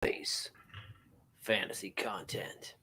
Base fantasy content.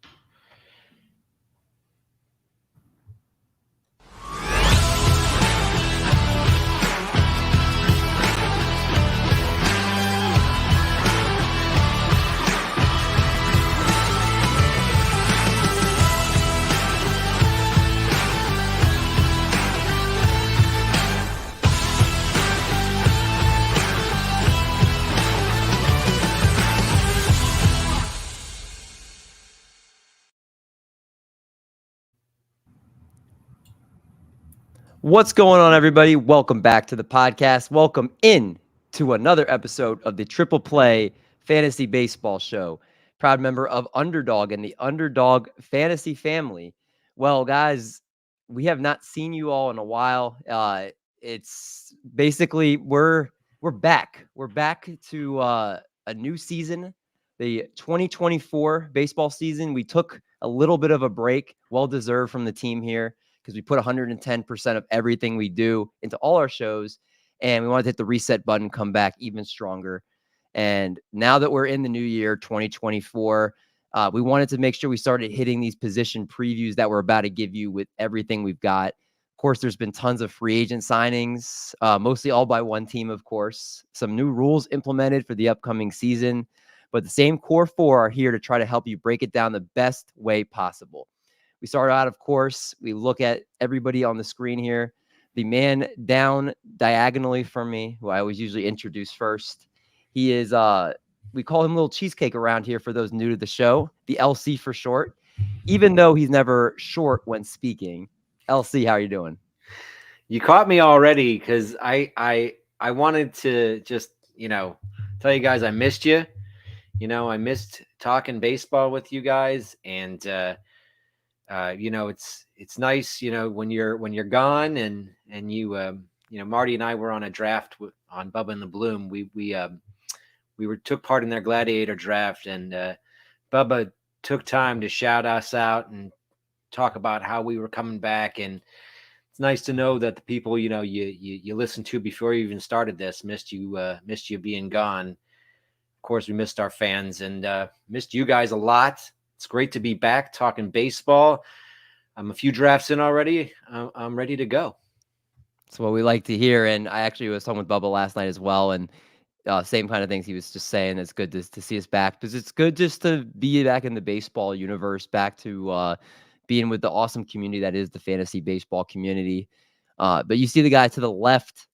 What's going on, everybody? Welcome back to the podcast. Welcome in to another episode of the Triple Play Fantasy Baseball Show. Proud member of Underdog and the Underdog Fantasy family. Well, guys, we have not seen you all in a while. It's basically we're back. We're back to a new season, the 2024 baseball season. We took a little bit of a break, well deserved from the team here, because we put 110% of everything we do into all our shows, and we wanted to hit the reset button, come back even stronger. And now that we're in the new year, 2024, we wanted to make sure we started hitting these position previews that we're about to give you with everything we've got. Of course, there's been tons of free agent signings, mostly all by one team, of course. Some new rules implemented for the upcoming season, but the same core four are here to try to help you break it down the best way possible. We start out, of course, we look at everybody on the screen here. The man down diagonally from me, who I always usually introduce first. He is, we call him Little Cheesecake around here for those new to the show, the LC for short, even though he's never short when speaking. LC, how are you doing? You caught me already because I wanted to just, tell you guys I missed you. I missed talking baseball with you guys, and it's nice, when you're gone, and you Marty and I were on a draft on Bubba and the Bloom. We took part in their gladiator draft, and Bubba took time to shout us out and talk about how we were coming back. And it's nice to know that the people, you listened to before you even started this missed you being gone. Of course, we missed our fans and missed you guys a lot. It's great to be back talking baseball. I'm a few drafts in already. I'm ready to go. That's what we like to hear. And I actually was talking with Bubba last night as well. And same kind of things he was just saying. It's good to see us back, because it's good just to be back in the baseball universe, back to being with the awesome community that is the fantasy baseball community. But you see the guy to the left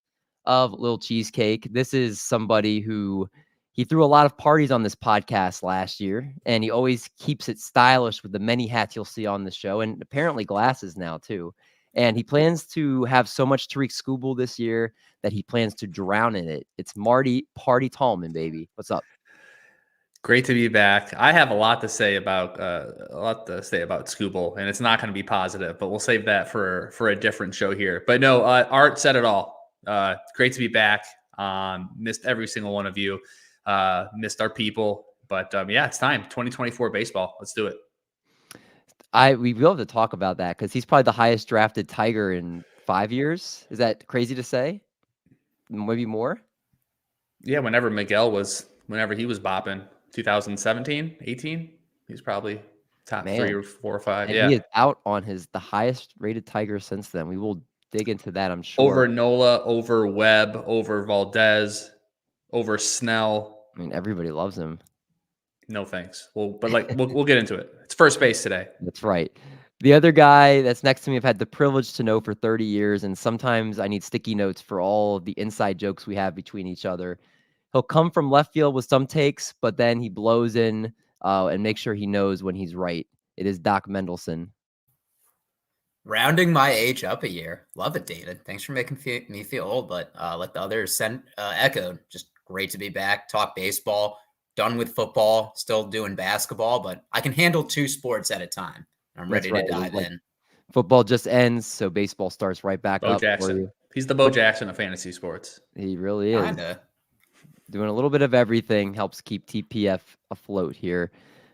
of Little Cheesecake. This is somebody who he threw a lot of parties on this podcast last year, and he always keeps it stylish with the many hats you'll see on the show, and apparently glasses now too. And he plans to have so much Tariq Skubal this year that he plans to drown in it. It's Marty Party Tallman, baby. What's up? Great to be back. I have a lot to say about Skubal, and it's not going to be positive, but we'll save that for a different show here. But no, Art said it all. Great to be back. Missed every single one of you. Missed our people, but yeah, it's time. 2024 baseball. Let's do it. We will have to talk about that, because he's probably the highest drafted Tiger in 5 years. Is that crazy to say? Maybe more? Yeah, whenever he was bopping, 2017, 18, he's probably top 3 or 4 or 5. And yeah, he is out on the highest rated Tiger since then. We will dig into that, I'm sure. Over Nola, over Webb, over Valdez, over Snell. I mean, everybody loves him. No thanks. We'll get into it. It's first base today. That's right. The other guy that's next to me, I've had the privilege to know for 30 years, and sometimes I need sticky notes for all of the inside jokes we have between each other. He'll come from left field with some takes, but then he blows in and makes sure he knows when he's right. It is Doc Mendelson. Rounding my age up a year. Love it, David. Thanks for making me feel old, but let the others echoed. Just great to be back. Talk baseball. Done with football. Still doing basketball, but I can handle 2 sports at a time. I'm ready to dive in. Football just ends, so baseball starts right back up Jackson. for you. He's the Bo Jackson of fantasy sports. He really is. Kinda. Doing a little bit of everything, helps keep TPF afloat here.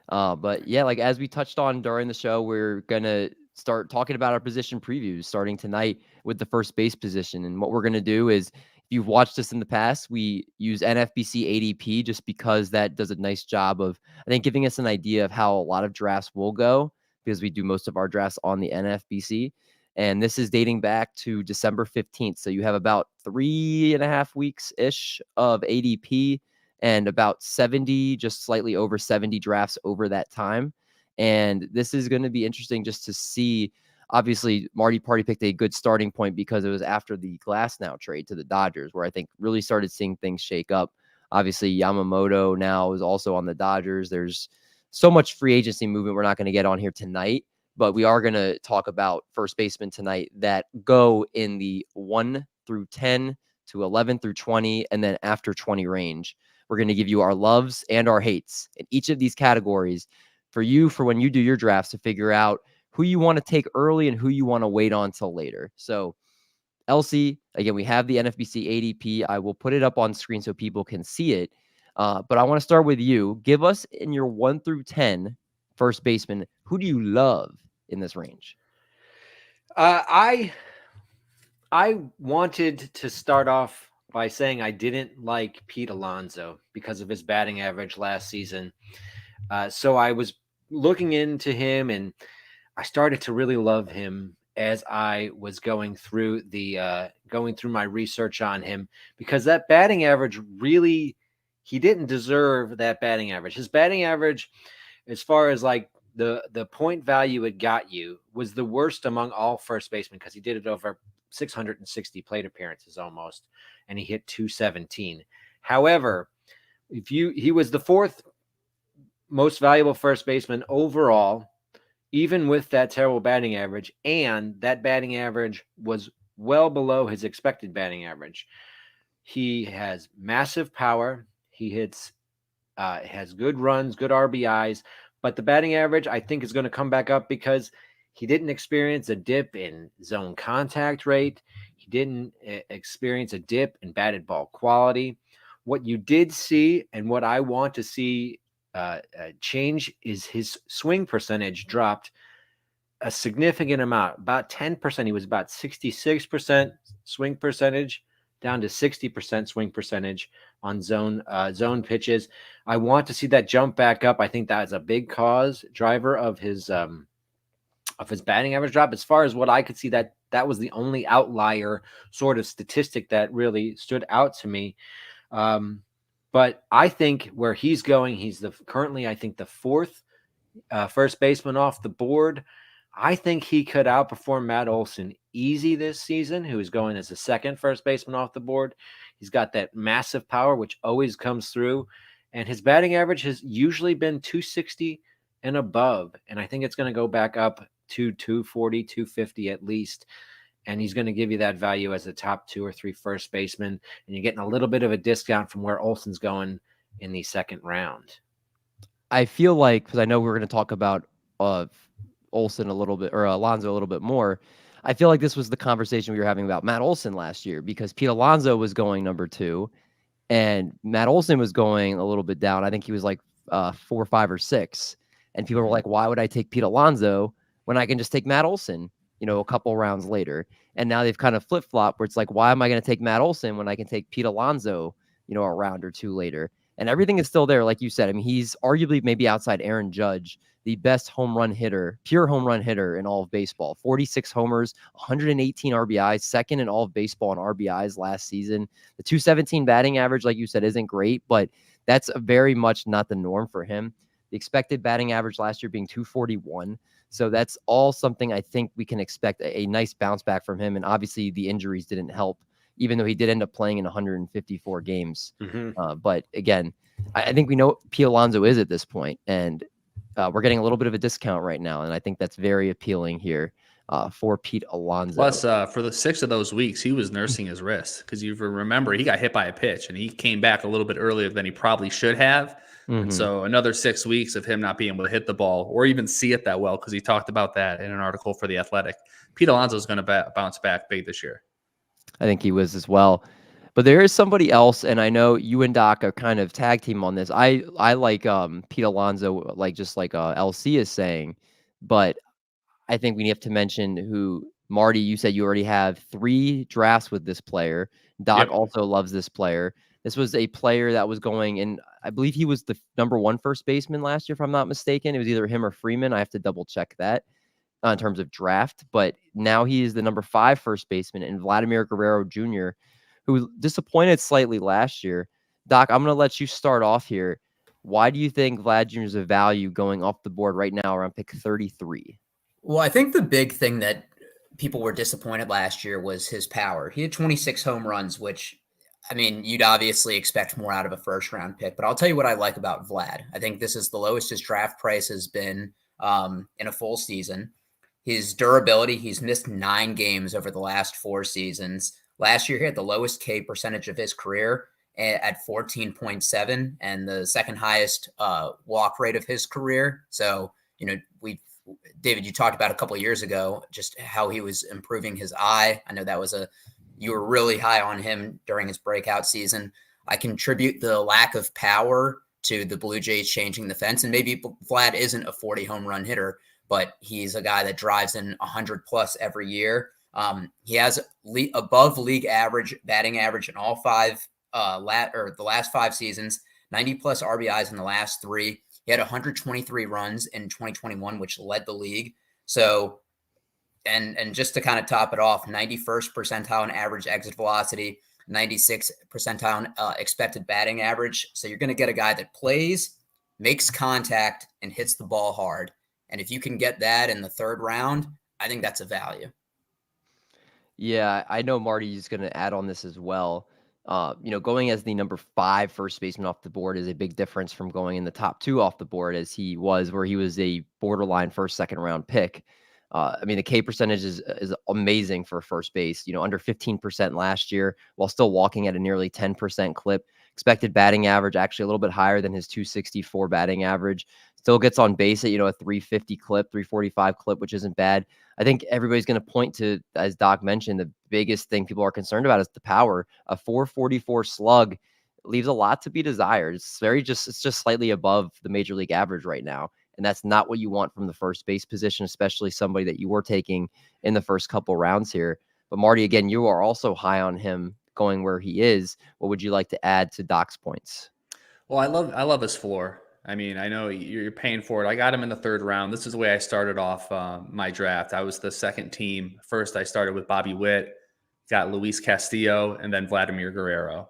But yeah, like as we touched on during the show, we're going to start talking about our position previews starting tonight with the first base position. And what we're going to do is you've watched us in the past, we use NFBC ADP just because that does a nice job of, I think, giving us an idea of how a lot of drafts will go, because we do most of our drafts on the NFBC. And this is dating back to December 15th. So you have about 3.5 weeks-ish of ADP and about 70, just slightly over 70 drafts over that time. And this is going to be interesting just to see. Obviously, Marty Party picked a good starting point because it was after the Glasnow trade to the Dodgers, where I think really started seeing things shake up. Obviously, Yamamoto now is also on the Dodgers. There's so much free agency movement we're not going to get on here tonight, but we are going to talk about first baseman tonight that go in the 1 through 10 to 11 through 20, and then after 20 range. We're going to give you our loves and our hates in each of these categories for you, for when you do your drafts, to figure out who you want to take early and who you want to wait on till later. So, LC, again, we have the NFBC ADP. I will put it up on screen so people can see it. But I want to start with you. Give us, in your 1 through 10 first baseman, who do you love in this range? I wanted to start off by saying I didn't like Pete Alonso because of his batting average last season. So I was looking into him, and I started to really love him as I was going through my research on him, because that batting average really, he didn't deserve that batting average. His batting average, as far as like the point value it got you, was the worst among all first basemen, because he did it over 660 plate appearances almost, and he hit 217. However, he was the fourth most valuable first baseman overall, even with that terrible batting average, and that batting average was well below his expected batting average. He has massive power. He has good runs, good RBIs, but the batting average, I think, is going to come back up because he didn't experience a dip in zone contact rate. He didn't experience a dip in batted ball quality. What you did see, and what I want to see change, is his swing percentage dropped a significant amount, about 10%. He was about 66% swing percentage, down to 60% swing percentage on zone pitches. I want to see that jump back up. I think that is a big driver of his batting average drop. As far as what I could see, that was the only outlier sort of statistic that really stood out to me. But I think where he's going, he's currently, I think, the fourth first baseman off the board. I think he could outperform Matt Olson easy this season, who is going as the second first baseman off the board. He's got that massive power, which always comes through. And his batting average has usually been 260 and above. And I think it's going to go back up to 240, 250 at least. And he's going to give you that value as a top 2 or 3 first baseman. And you're getting a little bit of a discount from where Olson's going in the second round. I feel like, because I know we're going to talk about Olson a little bit, or Alonso a little bit more, I feel like this was the conversation we were having about Matt Olson last year, because Pete Alonso was going number 2 and Matt Olson was going a little bit down. I think he was like 4, 5, or 6. And people were like, why would I take Pete Alonso when I can just take Matt Olson, a couple rounds later? And now they've kind of flip-flopped, where it's like, why am I going to take Matt Olson when I can take Pete Alonso, a round or 2 later? And everything is still there, like you said. I mean, he's arguably, maybe outside Aaron Judge, the best pure home run hitter in all of baseball. 46 homers, 118 RBIs, second in all of baseball in RBIs last season. The 217 batting average, like you said, isn't great, but that's very much not the norm for him. The expected batting average last year being 241. So that's all something I think we can expect a nice bounce back from him. And obviously the injuries didn't help, even though he did end up playing in 154 games. But again, I think we know what Pete Alonso is at this point, and we're getting a little bit of a discount right now. And I think that's very appealing here for Pete Alonso. Plus, for the 6 of those weeks, he was nursing his wrist, because you remember he got hit by a pitch and he came back a little bit earlier than he probably should have. And so another 6 weeks of him not being able to hit the ball or even see it that well, because he talked about that in an article for The Athletic. Pete Alonso is going to bounce back big this year. I think he was as well. But there is somebody else, and I know you and Doc are kind of tag team on this. I like Pete Alonso, just like LC is saying, but I think we have to mention who Marty, you said you already have 3 drafts with this player. Doc Yep. also loves this player. This was a player that was going, and I believe he was the #1 first baseman last year, if I'm not mistaken. It was either him or Freeman. I have to double check that in terms of draft. But now he is the #5 first baseman, and Vladimir Guerrero Jr., who disappointed slightly last year. Doc, I'm going to let you start off here. Why do you think Vlad Jr. is a value going off the board right now around pick 33? Well, I think the big thing that people were disappointed last year was his power. He had 26 home runs, which, I mean, you'd obviously expect more out of a first round pick. But I'll tell you what I like about Vlad. I think this is the lowest his draft price has been in a full season. His durability, he's missed 9 games over the last 4 seasons. Last year, he had the lowest K percentage of his career at 14.7 and the second highest walk rate of his career. So, you know, David, you talked about a couple of years ago just how he was improving his eye. I know that was you were really high on him during his breakout season. I contribute the lack of power to the Blue Jays changing the fence. And maybe Vlad isn't a 40 home run hitter, but he's a guy that drives in 100 plus every year. He has above league average batting average in all 5 the last 5 seasons, 90 plus RBIs in the last 3. He had 123 runs in 2021, which led the league. So, and just to kind of top it off, 91st percentile in average exit velocity, 96th percentile in expected batting average. So you're going to get a guy that plays, makes contact, and hits the ball hard. And if you can get that in the 3rd round, I think that's a value. Yeah, I know Marty is going to add on this as well. Going as the #5 first baseman off the board is a big difference from going in the top 2 off the board as he was, where he was a borderline first, second round pick. I mean, the K percentage is amazing for first base, under 15% last year while still walking at a nearly 10% clip. Expected batting average actually a little bit higher than his 264 batting average. Still gets on base at, a 350 clip, 345 clip, which isn't bad. I think everybody's going to point to, as Doc mentioned, the biggest thing people are concerned about is the power. A 444 slug leaves a lot to be desired. It's just slightly above the major league average right now. And that's not what you want from the first base position, especially somebody that you were taking in the first couple rounds here. But Marty, again, you are also high on him going where he is. What would you like to add to Doc's points? Well, I love his floor. I mean, I know you're paying for it. I got him in the 3rd round. This is the way I started off my draft. I was the 2nd team. First, I started with Bobby Witt, got Luis Castillo, and then Vladimir Guerrero.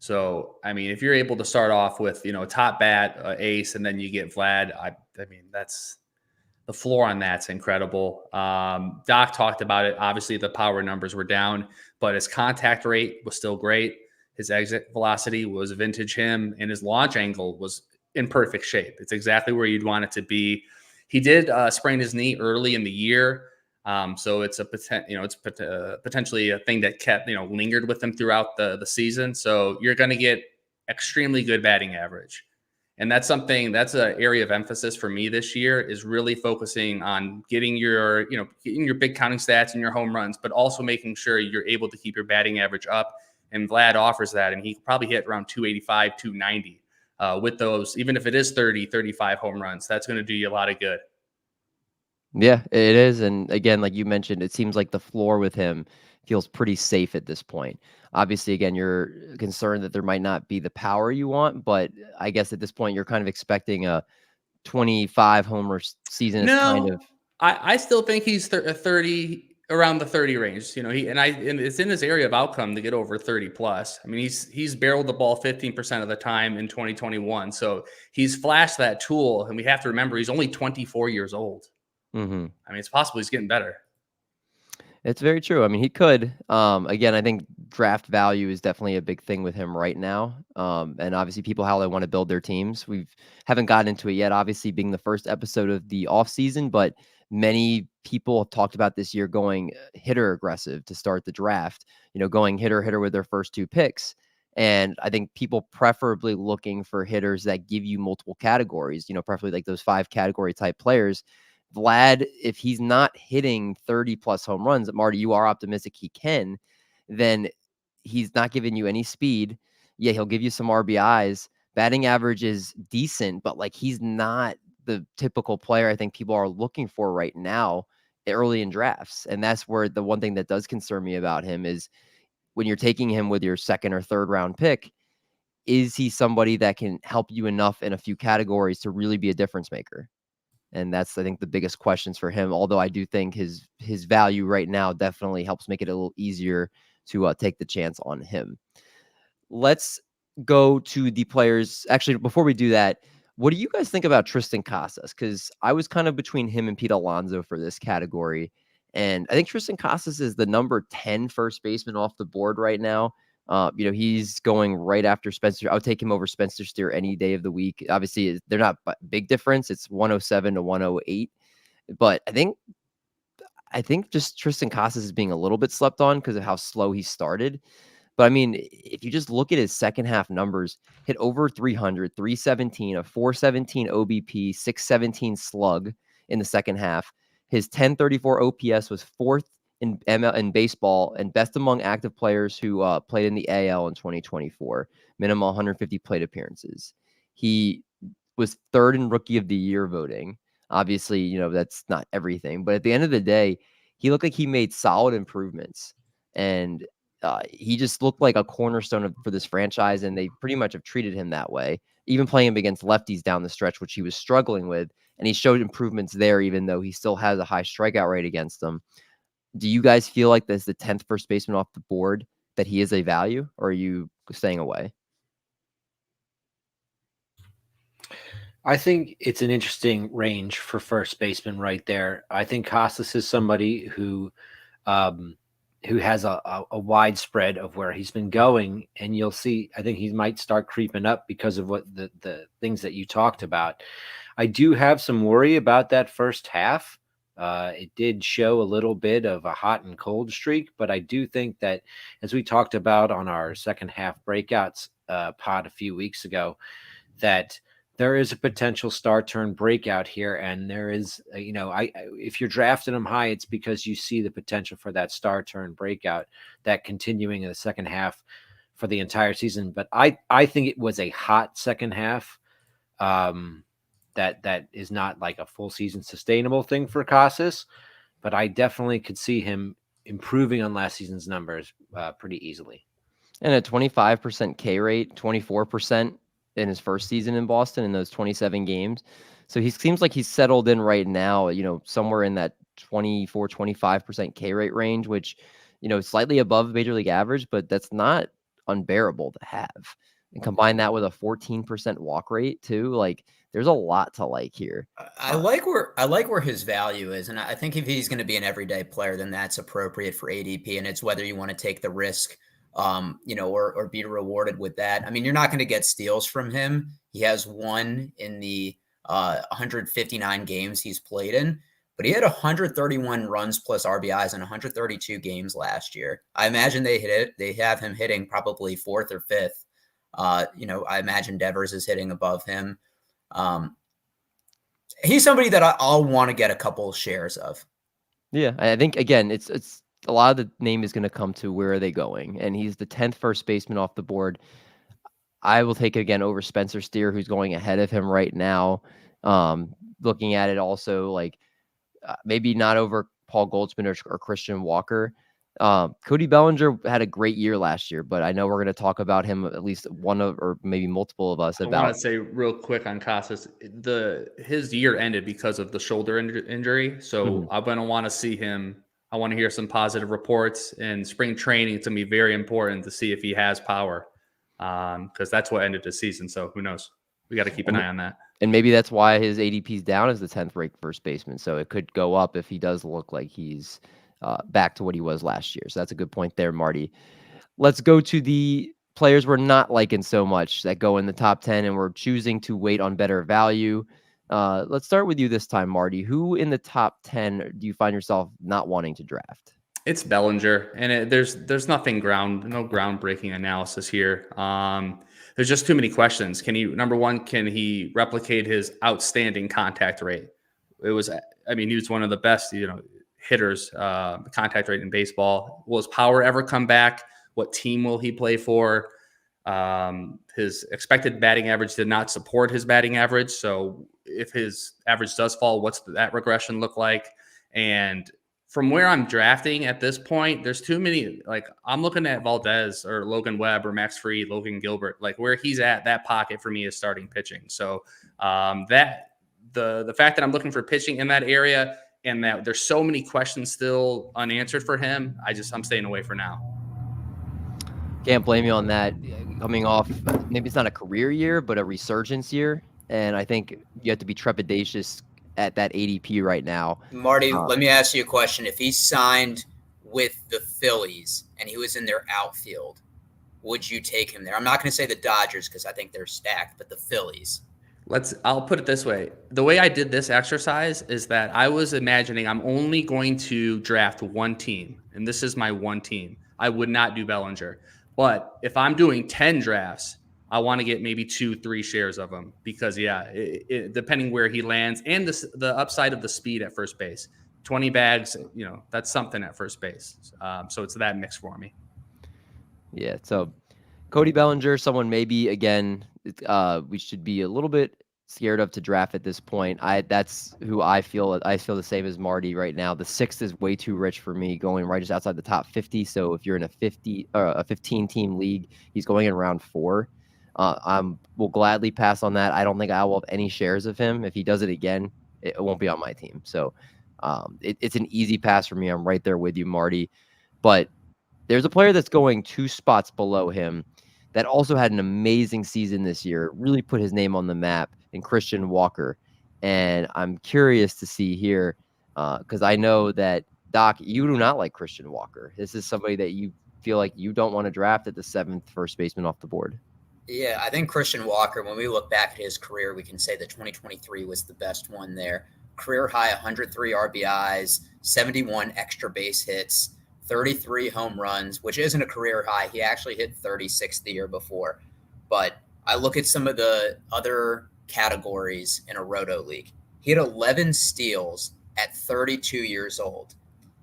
So, I mean, if you're able to start off with, a top bat, ace, and then you get Vlad, I mean, that's the floor on that's incredible. Doc talked about it. Obviously, the power numbers were down, but his contact rate was still great. His exit velocity was vintage him, and his launch angle was in perfect shape. It's exactly where you'd want it to be. He did sprain his knee early in the year. So it's potentially a thing that kept, lingered with him throughout the season. So you're going to get extremely good batting average. And that's an area of emphasis for me this year is really focusing on getting your big counting stats and your home runs, but also making sure you're able to keep your batting average up. And Vlad offers that, and he probably hit around 285, 290 with those, even if it is 30, 35 home runs. That's going to do you a lot of good. Yeah, it is. And again, like you mentioned, it seems like the floor with him feels pretty safe at this point. Obviously, again, you're concerned that there might not be the power you want, but I guess at this point, you're kind of expecting a 25 homer season. No, I still think he's 30 around the 30 range. And it's in his area of outcome to get over 30 plus. I mean, he's barreled the ball 15% of the time in 2021. So he's flashed that tool, and we have to remember he's only 24 years old. Mm-hmm. I mean, it's possible he's getting better. It's very true. I mean, he could. Again, I think draft value is definitely a big thing with him right now. And obviously, people how they want to build their teams. Haven't gotten into it yet. Obviously, being the first episode of the off season, but many people have talked about this year going hitter aggressive to start the draft. Going hitter with their first 2 picks. And I think people preferably looking for hitters that give you multiple categories. Preferably like those 5 category type players. Vlad, if he's not hitting 30 plus home runs, Marty, you are optimistic he can, then he's not giving you any speed. Yeah, he'll give you some RBIs. Batting average is decent, but like he's not the typical player I think people are looking for right now early in drafts. And that's where the one thing that does concern me about him is when you're taking him with your second or third round pick, is he somebody that can help you enough in a few categories to really be a difference maker? And that's, I think, the biggest questions for him. Although I do think his value right now definitely helps make it a little easier to take the chance on him. Let's go to the players. Actually, before we do that, what do you guys think about Triston Casas? Because I was kind of between him and Pete Alonso for this category. And I think Triston Casas is the number 10 first baseman off the board right now. He's going right after Spencer. I would take him over Spencer Steer any day of the week. Obviously, they're not a big difference. It's 107 to 108. But I think just Triston Casas is being a little bit slept on because of how slow he started. But I mean, if you just look at his second half numbers, hit over 300, 317, a 417 OBP, 617 slug in the second half. His 1034 OPS was fourth in baseball and best among active players who played in the AL in 2024, minimum 150 plate appearances. He was third in Rookie of the Year voting. Obviously, that's not everything, but at the end of the day, he looked like he made solid improvements, and he just looked like a cornerstone for this franchise, and they pretty much have treated him that way, even playing him against lefties down the stretch, which he was struggling with, and he showed improvements there, even though he still has a high strikeout rate against them. Do you guys feel like this is the 10th first baseman off the board, that he is a value, or are you staying away? I think it's an interesting range for first baseman right there. I think Casas is somebody who has a wide spread of where he's been going, and you'll see, I think he might start creeping up because of what the things that you talked about. I do have some worry about that first half. It did show a little bit of a hot and cold streak, but I do think that, as we talked about on our second half breakouts pod a few weeks ago, that there is a potential star turn breakout here. And there is, if you're drafting him high, it's because you see the potential for that star turn breakout, that continuing in the second half for the entire season. But I think it was a hot second half. That is not like a full season sustainable thing for Casas, but I definitely could see him improving on last season's numbers pretty easily. And a 25% K rate, 24% in his first season in Boston in those 27 games. So he seems like he's settled in right now, somewhere in that 24, 25% K rate range, which, slightly above major league average, but that's not unbearable to have. And combine that with a 14% walk rate too. Like, there's a lot to like here. I like where his value is. And I think if he's going to be an everyday player, then that's appropriate for ADP. And it's whether you want to take the risk, or be rewarded with that. I mean, you're not going to get steals from him. He has one in the 159 games he's played in, but he had 131 runs plus RBIs in 132 games last year. I imagine they have him hitting probably fourth or fifth. I imagine Devers is hitting above him. He's somebody that I'll want to get a couple shares of. Yeah, I think, again, it's a lot of the name is going to come to where are they going, and he's the 10th first baseman off the board. I will take it again over Spencer Steer, who's going ahead of him right now. Looking at it also, like maybe not over Paul Goldschmidt or Christian Walker. Cody Bellinger had a great year last year, but I know we're going to talk about him, at least one of, or maybe multiple of us, about. I want to say real quick on Casas, his year ended because of the shoulder injury. So I'm going to want to see him. I want to hear some positive reports, and spring training. It's going to be very important to see if he has power, because that's what ended the season. So who knows? We got to keep an eye on that. And maybe that's why his ADP is down as the 10th ranked first baseman. So it could go up if he does look like he's back to what he was last year. So that's a good point there, Marty. Let's go to the players we're not liking so much that go in the top 10, and we're choosing to wait on better value. Let's start with you this time, Marty. Who in the top 10 do you find yourself not wanting to draft? It's Bellinger, and there's no groundbreaking analysis here. There's just too many questions. Number one, can he replicate his outstanding contact rate? He was one of the best, hitters, contact rate in baseball. Will his power ever come back? What team will he play for? His expected batting average did not support his batting average. So if his average does fall, what's that regression look like? And from where I'm drafting at this point, there's too many. Like, I'm looking at Valdez or Logan Webb or Max Fried, Logan Gilbert. Like, where he's at, that pocket for me is starting pitching. So that the fact that I'm looking for pitching in that area and that there's so many questions still unanswered for him, I'm staying away for now. Can't blame you on that. Coming off, maybe it's not a career year, but a resurgence year. And I think you have to be trepidatious at that ADP right now. Marty, let me ask you a question. If he signed with the Phillies and he was in their outfield, would you take him there? I'm not going to say the Dodgers because I think they're stacked, but the Phillies. I'll put it this way. The way I did this exercise is that I was imagining I'm only going to draft one team, and this is my one team. I would not do Bellinger. But if I'm doing 10 drafts, I want to get maybe 2-3 shares of him because, depending where he lands and the upside of the speed at first base, 20 bags, that's something at first base. So it's that mix for me. Yeah. So Cody Bellinger, someone maybe, again, we should be a little bit scared of to draft at this point. That's who I feel the same as Marty right now. The 6th is way too rich for me, going right just outside the top 50. So if you're in a 15 team league, he's going in round 4. Will gladly pass on that. I don't think I will have any shares of him. If he does it again, it won't be on my team. So it's an easy pass for me. I'm right there with you, Marty. But there's a player that's going 2 spots below him that also had an amazing season this year, really put his name on the map, in Christian Walker. And I'm curious to see here, because I know that, Doc, you do not like Christian Walker. This is somebody that you feel like you don't want to draft at the 7th first baseman off the board. Yeah, I think Christian Walker, when we look back at his career, we can say that 2023 was the best one there. Career high 103 RBIs, 71 extra base hits, 33 home runs, which isn't a career high. He actually hit 36 the year before. But I look at some of the other categories in a Roto League. He had 11 steals at 32 years old.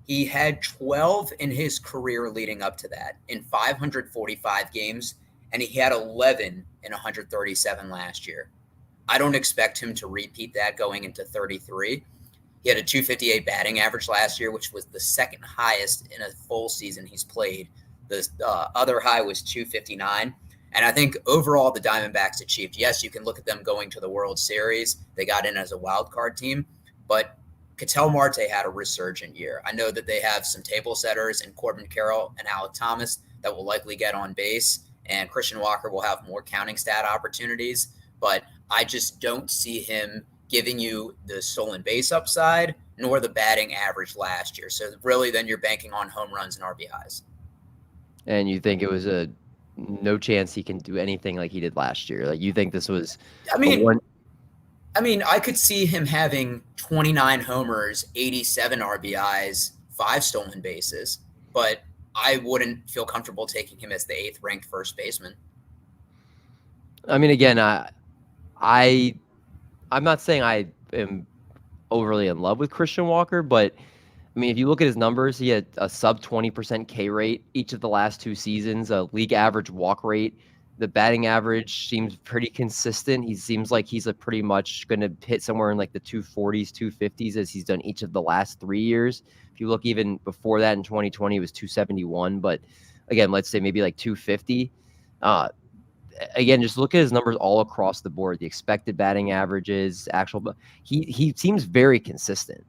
He had 12 in his career leading up to that in 545 games, and he had 11 in 137 last year. I don't expect him to repeat that going into 33. He had a 258 batting average last year, which was the second highest in a full season he's played. The other high was 259. And I think overall the Diamondbacks achieved. Yes, you can look at them going to the World Series. They got in as a wild card team, but Ketel Marte had a resurgent year. I know that they have some table setters in Corbin Carroll and Alec Thomas that will likely get on base, and Christian Walker will have more counting stat opportunities, but I just don't see him giving you the stolen base upside nor the batting average last year. So really then you're banking on home runs and RBIs. And you think it was no chance he can do anything like he did last year? Like, you think this was I mean, I could see him having 29 homers, 87 RBIs, 5 stolen bases, but I wouldn't feel comfortable taking him as the 8th ranked first baseman. I mean, again, I'm not saying I am overly in love with Christian Walker, but I mean, if you look at his numbers, he had a sub 20% K rate each of the last 2 seasons, a league average walk rate. The batting average seems pretty consistent. He seems like he's pretty much going to hit somewhere in like the 240s, 250s as he's done each of the last 3 years. If you look even before that in 2020, it was 271. But again, let's say maybe like 250. Again, just look at his numbers all across the board. The expected batting averages, he seems very consistent.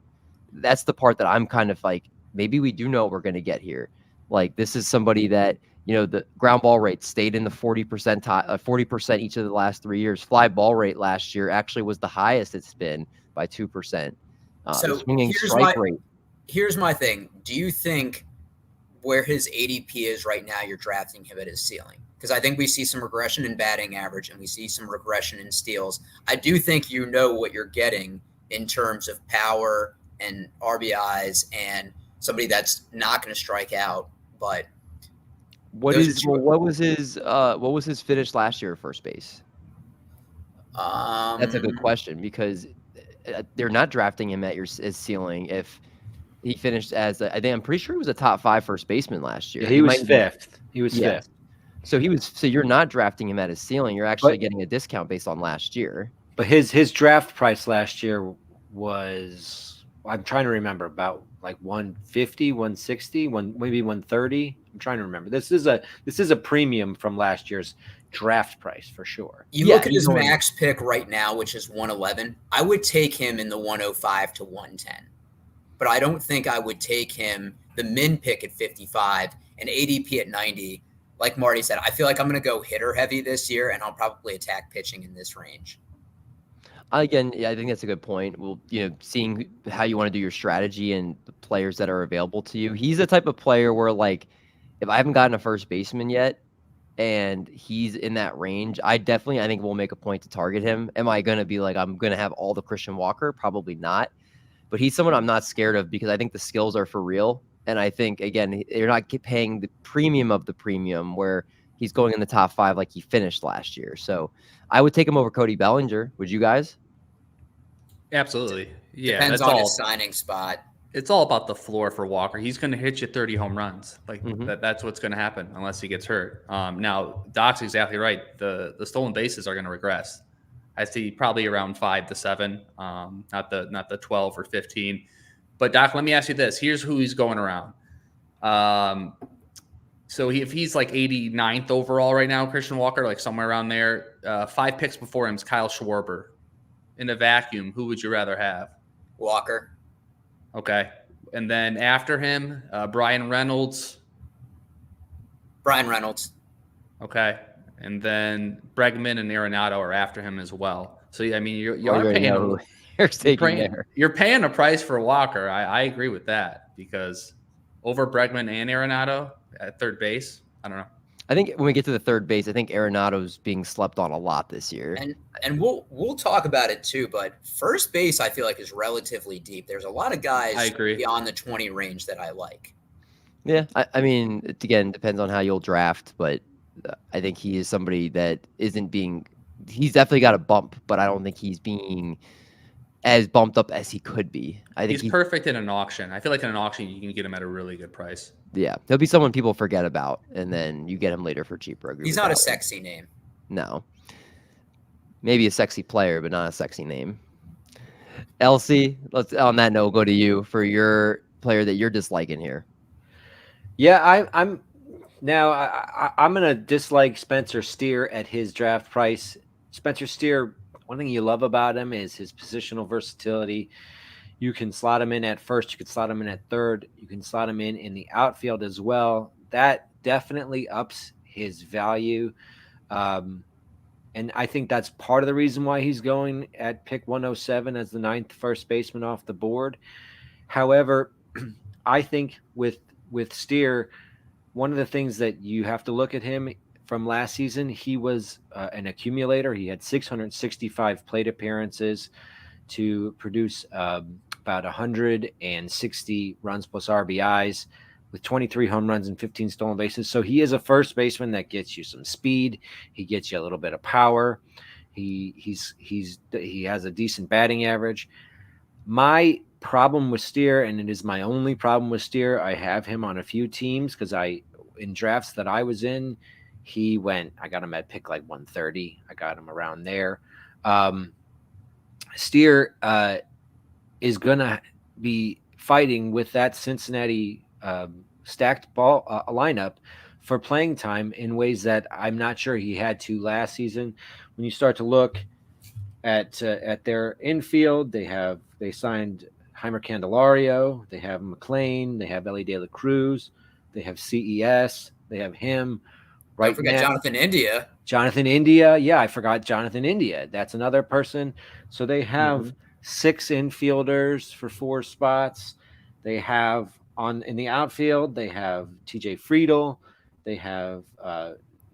That's the part that I'm kind of like, maybe we do know what we're going to get here. Like, this is somebody that, the ground ball rate stayed in the 40% each of the last 3 years. Fly ball rate last year actually was the highest it's been by 2%. So swinging strike rate. Here's my thing. Do you think where his ADP is right now, you're drafting him at his ceiling? Because I think we see some regression in batting average and we see some regression in steals. I do think you know what you're getting in terms of power and RBIs and somebody that's not going to strike out. But what was his finish last year at first base? That's a good question, because they're not drafting him at his ceiling if he finished as I'm pretty sure he was a top 5 first baseman last year. Yeah, he was 5th. He was 5th. So you're not drafting him at his ceiling. You're actually getting a discount based on last year. But his draft price last year was, I'm trying to remember, about like 150, 160, maybe 130. I'm trying to remember. This is a premium from last year's draft price for sure. You look at his max pick right now, which is 111. I would take him in the 105 to 110. But I don't think I would take him the min pick at 55 and ADP at 90. Like Marty said, I feel like I'm going to go hitter heavy this year, and I'll probably attack pitching in this range. Again, yeah, I think that's a good point. Well, seeing how you want to do your strategy and the players that are available to you. He's the type of player where, like, if I haven't gotten a first baseman yet and he's in that range, I think will make a point to target him. Am I going to be like, I'm going to have all the Christian Walker? Probably not. But he's someone I'm not scared of because I think the skills are for real. And I think, again, you're not paying the premium of the premium where he's going in the top 5 like he finished last year. So I would take him over Cody Bellinger. Would you guys? Absolutely. Yeah. Depends on his signing spot. It's all about the floor for Walker. He's going to hit you 30 home runs. Like that's what's going to happen unless he gets hurt. Now, Doc's exactly right. The stolen bases are going to regress. I see probably around 5 to 7, not the 12 or 15. But Doc, let me ask you this. Here's who he's going around. So if he's like 89th overall right now, Christian Walker, like somewhere around there, 5 picks before him is Kyle Schwarber. In a vacuum, who would you rather have? Walker. Okay. And then after him, Brian Reynolds. Brian Reynolds. Okay. And then Bregman and Arenado are after him as well. So, I mean, you're paying a price for Walker. I agree with that because over Bregman and Arenado at third base, I don't know. I think when we get to the third base, I think Arenado's being slept on a lot this year. And we'll talk about it too, but first base I feel like is relatively deep. There's a lot of guys beyond the 20 range that I like. Yeah, I mean, it, again, depends on how you'll draft, but I think he is somebody that isn't being – he's definitely got a bump, but I don't think he's being as bumped up as he could be. I think he's perfect in an auction. I feel like in an auction you can get him at a really good price. Yeah, he'll be someone people forget about, and then you get him later for cheaper. He's not a sexy name. No. Maybe a sexy player, but not a sexy name. Elsie, let's on that note go to you for your player that you're disliking here. Yeah, I'm gonna dislike Spencer Steer at his draft price. Spencer Steer, one thing you love about him is his positional versatility. You can slot him in at first. You can slot him in at third. You can slot him in the outfield as well. That definitely ups his value. And I think that's part of the reason why he's going at pick 107 as the 9th first baseman off the board. However, I think with Steer, one of the things that you have to look at him from last season, he was an accumulator. He had 665 plate appearances to produce about 160 runs plus RBIs with 23 home runs and 15 stolen bases. So he is a first baseman that gets you some speed. He gets you a little bit of power. He has a decent batting average. My problem with Steer, and it is my only problem with Steer, I have him on a few teams because in drafts that I was in, I got him at pick like 130. I got him around there. Steer is going to be fighting with that Cincinnati stacked ball lineup for playing time in ways that I'm not sure he had to last season. When you start to look at their infield, they signed Heimer Candelario, they have McLean, they have Ellie De La Cruz, they have CES, they have him. Don't forget Jonathan India. Jonathan India. Yeah, I forgot Jonathan India. That's another person. So they have 6 infielders for 4 spots. They have in the outfield, they have TJ Friedel. They have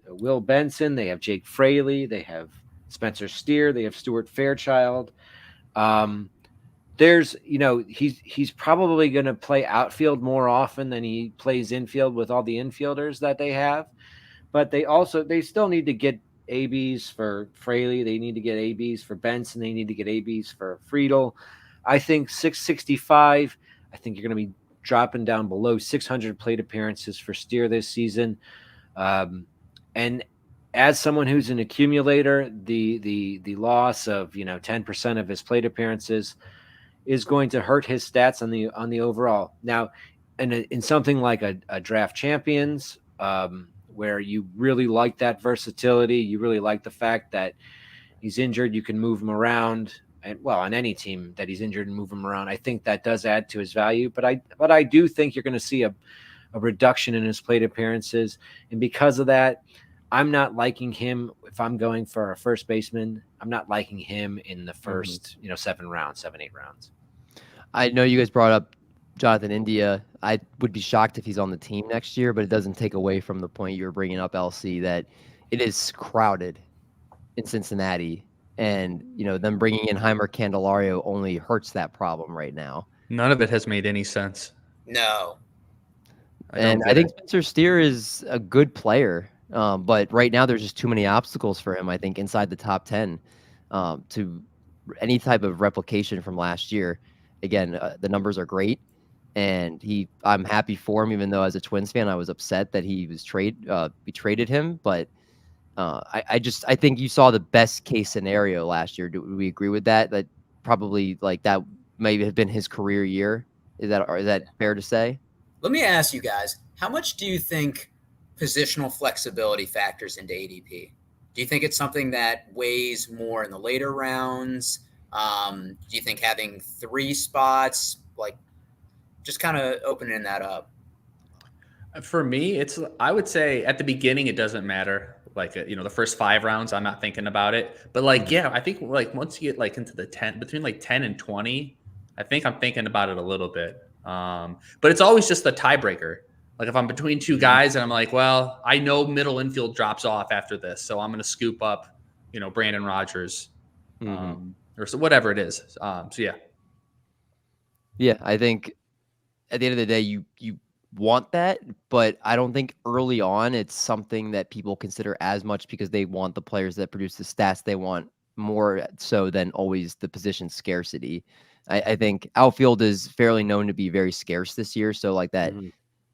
Will Benson. They have Jake Fraley. They have Spencer Steer. They have Stuart Fairchild. He's probably going to play outfield more often than he plays infield with all the infielders that they have. But they still need to get ABs for Fraley. They need to get ABs for Benson. They need to get ABs for Friedel. I think 665. I think you're going to be dropping down below 600 plate appearances for Steer this season. And as someone who's an accumulator, the loss of 10% of his plate appearances is going to hurt his stats on the overall. Now, in something like a draft champions, where you really like that versatility, you really like the fact that he's injured, you can move him around, and well, on any team that he's injured and move him around, I think that does add to his value. But I do think you're going to see a reduction in his plate appearances, and because of that, I'm not liking him. If I'm going for a first baseman, I'm not liking him in the first 7 rounds, 8 rounds. I know you guys brought up Jonathan India. I would be shocked if he's on the team next year, but it doesn't take away from the point you were bringing up, LC, that it is crowded in Cincinnati, and them bringing in Heimer Candelario only hurts that problem right now. None of it has made any sense. No. I think Spencer Steer is a good player, but right now there's just too many obstacles for him, I think, inside the top 10 to any type of replication from last year. Again, the numbers are great, and I'm happy for him, even though as a Twins fan, I was upset that we traded him. But I think you saw the best case scenario last year. Do we agree with that? That probably that maybe have been his career year. Is that fair to say? Let me ask you guys, how much do you think positional flexibility factors into ADP? Do you think it's something that weighs more in the later rounds? Do you think having 3 spots, just kind of opening that up? For me, I would say at the beginning, it doesn't matter. The first 5 rounds, I'm not thinking about it. But I think once you get into the 10, between 10 and 20, I think I'm thinking about it a little bit. But it's always just the tiebreaker. If I'm between 2 guys and I'm like, well, I know middle infield drops off after this, so I'm going to scoop up, Brandon Rogers, or so whatever it is. So yeah. Yeah, I think at the end of the day, you want that, but I don't think early on it's something that people consider as much because they want the players that produce the stats they want more so than always the position scarcity. I think outfield is fairly known to be very scarce this year. So that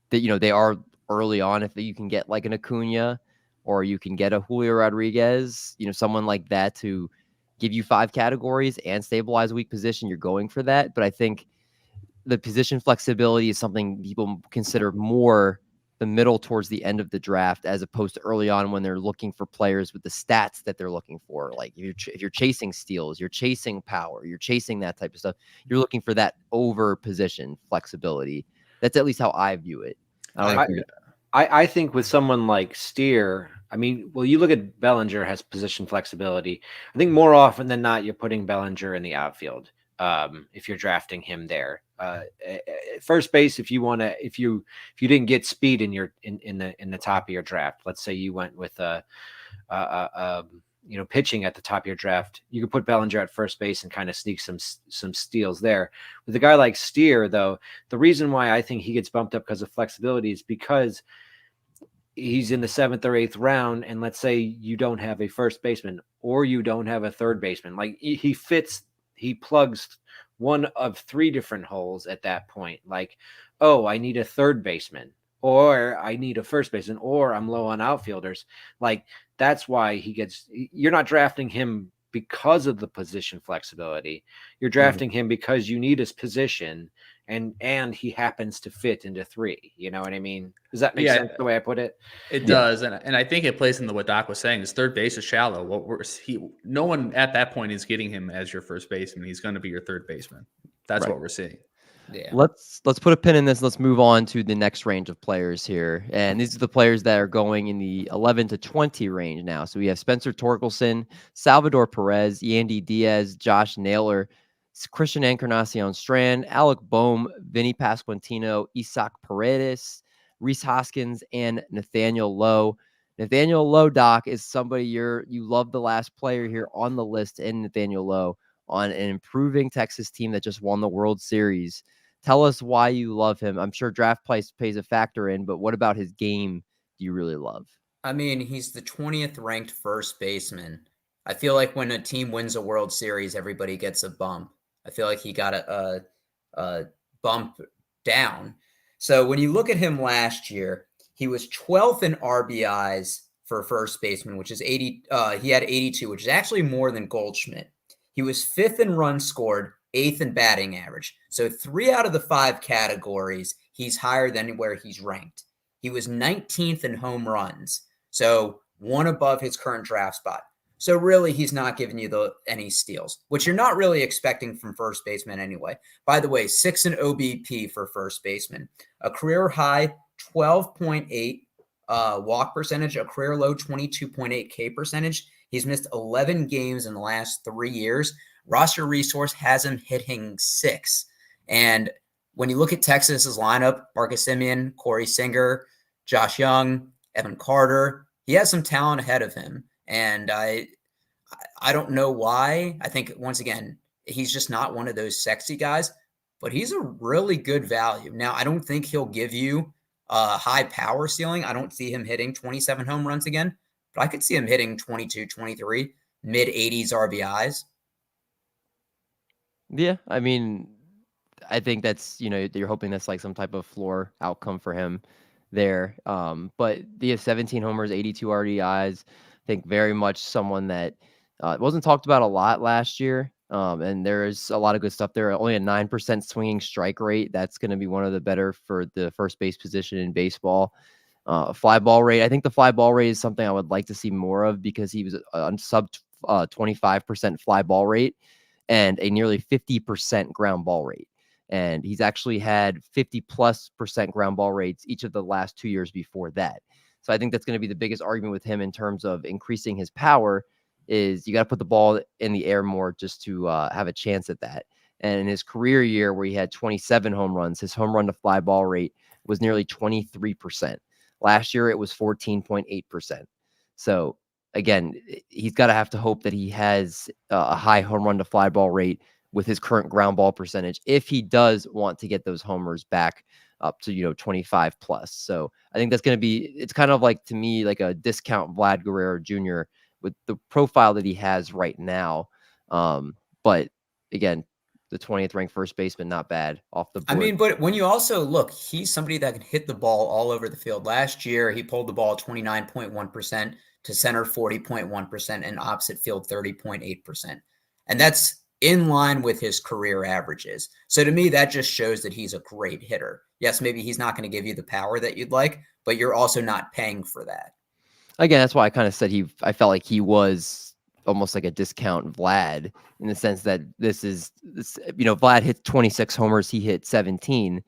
they are early on. If you can get an Acuna or you can get a Julio Rodriguez, someone like that to give you 5 categories and stabilize a weak position, you're going for that. But I think the position flexibility is something people consider more the middle towards the end of the draft, as opposed to early on when they're looking for players with the stats that they're looking for. If you're chasing steals, you're chasing power, you're chasing that type of stuff, you're looking for that over position flexibility. That's at least how I view it. I think with someone like Steer, you look at Bellinger has position flexibility. I think more often than not, you're putting Bellinger in the outfield if you're drafting him there. First base, if you didn't get speed in the top of your draft, let's say you went with pitching at the top of your draft, you could put Bellinger at first base and kind of sneak some steals there. With a guy like Steer, though, the reason why I think he gets bumped up because of flexibility is because he's in the 7th or 8th round, and let's say you don't have a first baseman or you don't have a third baseman. He plugs one of 3 different holes at that point. I need a third baseman, or I need a first baseman, or I'm low on outfielders. That's why you're not drafting him because of the position flexibility. You're drafting him because you need his position, and he happens to fit into 3. You know what I mean? Does that make sense the way I put it? It does. And I think it plays into what Doc was saying. His third base is shallow. No one at that point is getting him as your first baseman. He's going to be your third baseman. That's what we're seeing. Yeah. Let's put a pin in this. Let's move on to the next range of players here. And these are the players that are going in the 11 to 20 range now. So we have Spencer Torkelson, Salvador Perez, Yandy Diaz, Josh Naylor, Christian Encarnacion-Strand, Alec Boehm, Vinny Pasquantino, Isaac Paredes, Rhys Hoskins, and Nathaniel Lowe. Nathaniel Lowe, Doc, is somebody you love, the last player here on the list in Nathaniel Lowe on an improving Texas team that just won the World Series. Tell us why you love him. I'm sure draft price plays a factor in, but what about his game do you really love? He's the 20th ranked first baseman. I feel like when a team wins a World Series, everybody gets a bump. I feel like he got a bump down. So when you look at him last year, he was 12th in RBIs for first baseman, which is 80. He had 82, which is actually more than Goldschmidt. He was 5th in runs scored, 8th in batting average. So 3 out of the 5 categories, he's higher than where he's ranked. He was 19th in home runs, so 1 above his current draft spot. So really, he's not giving you any steals, which you're not really expecting from first baseman anyway. By the way, 6 in OBP for first baseman, a career high 12.8 walk percentage, a career low 22.8 K percentage. He's missed 11 games in the last 3 years. Roster Resource has him hitting 6. And when you look at Texas's lineup, Marcus Semien, Corey Singer, Josh Young, Evan Carter, he has some talent ahead of him. And I don't know why. I think, once again, he's just not one of those sexy guys, but he's a really good value. Now, I don't think he'll give you a high power ceiling. I don't see him hitting 27 home runs again, but I could see him hitting 22, 23, mid-80s RBIs. Yeah, I mean, I think that's, you're hoping that's like some type of floor outcome for him there. But the 17 homers, 82 RBIs, I think very much someone that wasn't talked about a lot last year. And there's a lot of good stuff there. Only a 9% swinging strike rate. That's going to be one of the better for the first base position in baseball. Fly ball rate. I think the fly ball rate is something I would like to see more of, because he was on sub 25% fly ball rate and a nearly 50% ground ball rate. And he's actually had 50+% ground ball rates each of the last 2 years before that. So I think that's going to be the biggest argument with him in terms of increasing his power, is you got to put the ball in the air more just to have a chance at that. And in his career year, where he had 27 home runs, his home run to fly ball rate was nearly 23%. Last year, it was 14.8%. So again, he's got to have to hope that he has a high home run to fly ball rate with his current ground ball percentage, if he does want to get those homers back up to, 25 plus. So I think that's going to be, it's kind of like, to me, like a discount Vlad Guerrero Jr. with the profile that he has right now. But again, the 20th ranked first baseman, not bad off the board. I mean, but when you also look, he's somebody that can hit the ball all over the field. Last year, he pulled the ball 29.1% to center 40.1% and opposite field 30.8%. And that's in line with his career averages. So to me, that just shows that he's a great hitter. Yes, maybe he's not going to give you the power that you'd like, but you're also not paying for that. Again, that's why I kind of said I felt like he was almost like a discount Vlad, in the sense that this, Vlad hit 26 homers, he hit 17,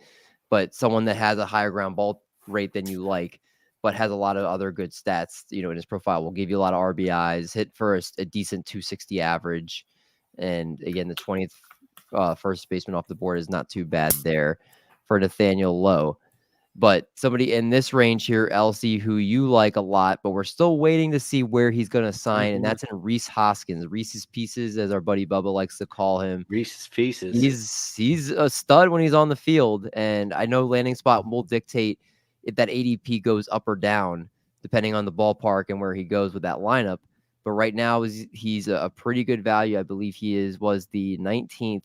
but someone that has a higher ground ball rate than you like, but has a lot of other good stats, in his profile, will give you a lot of RBIs, hit for a decent 260 average. And again, the 20th first baseman off the board is not too bad there for Nathaniel Lowe. But somebody in this range here, Elsie, who you like a lot, but we're still waiting to see where he's going to sign, and that's in Rhys Hoskins. Reese's Pieces, as our buddy Bubba likes to call him. Reese's Pieces. He's a stud when he's on the field, and I know landing spot will dictate if that ADP goes up or down, depending on the ballpark and where he goes with that lineup. But right now, he's a pretty good value. I believe he was the 19th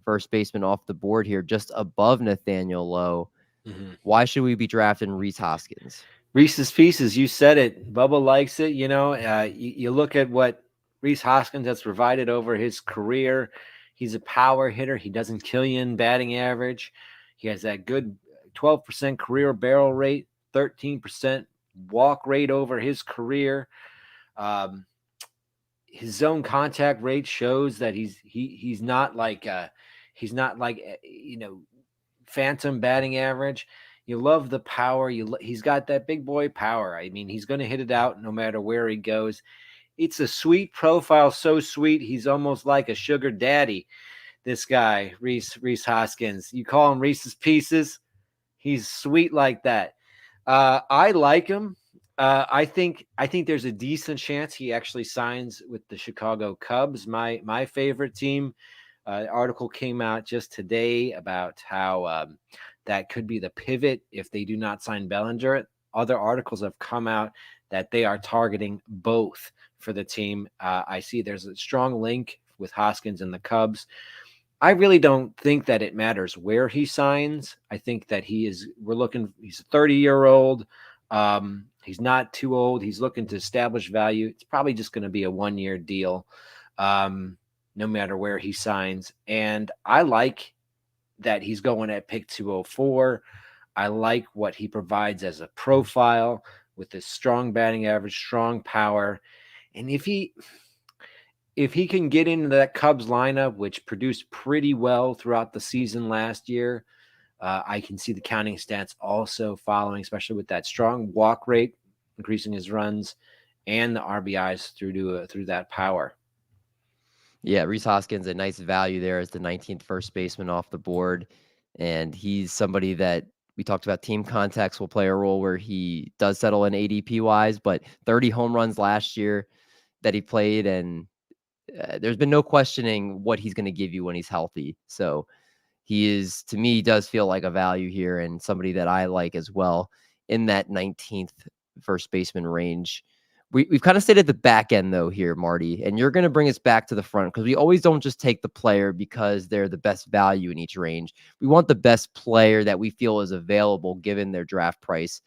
first baseman off the board here, just above Nathaniel Lowe. Mm-hmm. Why should we be drafting Rhys Hoskins? Reese's Pieces, you said it. Bubba likes it. You look at what Rhys Hoskins has provided over his career. He's a power hitter. He doesn't kill you in batting average. He has that good 12% career barrel rate, 13% walk rate over his career. His zone contact rate shows that he's not like phantom batting average. You love the power. He's got that big boy power. I mean, he's going to hit it out no matter where he goes. It's a sweet profile, so sweet. He's almost like a sugar daddy. This guy, Rhys Hoskins. You call him Reese's Pieces. He's sweet like that. I like him. I think there's a decent chance he actually signs with the Chicago Cubs, my favorite team. Article came out just today about how that could be the pivot if they do not sign Bellinger. Other articles have come out that they are targeting both for the team. I see there's a strong link with Hoskins and the Cubs. I really don't think that it matters where he signs. I think that he's a 30-year-old. He's not too old. He's looking to establish value. It's probably just going to be a 1-year deal. no matter where he signs. And I like that he's going at pick 204. I like what he provides as a profile with his strong batting average, strong power. And if he can get into that Cubs lineup, which produced pretty well throughout the season last year, I can see the counting stats also following, especially with that strong walk rate, increasing his runs, and the RBIs through that power. Yeah, Rhys Hoskins, a nice value there as the 19th first baseman off the board. And he's somebody that we talked about. Team context will play a role where he does settle in ADP wise, but 30 home runs last year that he played. And there's been no questioning what he's going to give you when he's healthy. So he is, to me, does feel like a value here and somebody that I like as well in that 19th first baseman range. We've kind of stayed at the back end, though, here, Marty, and you're going to bring us back to the front because we always don't just take the player because they're the best value in each range. We want the best player that we feel is available given their draft price.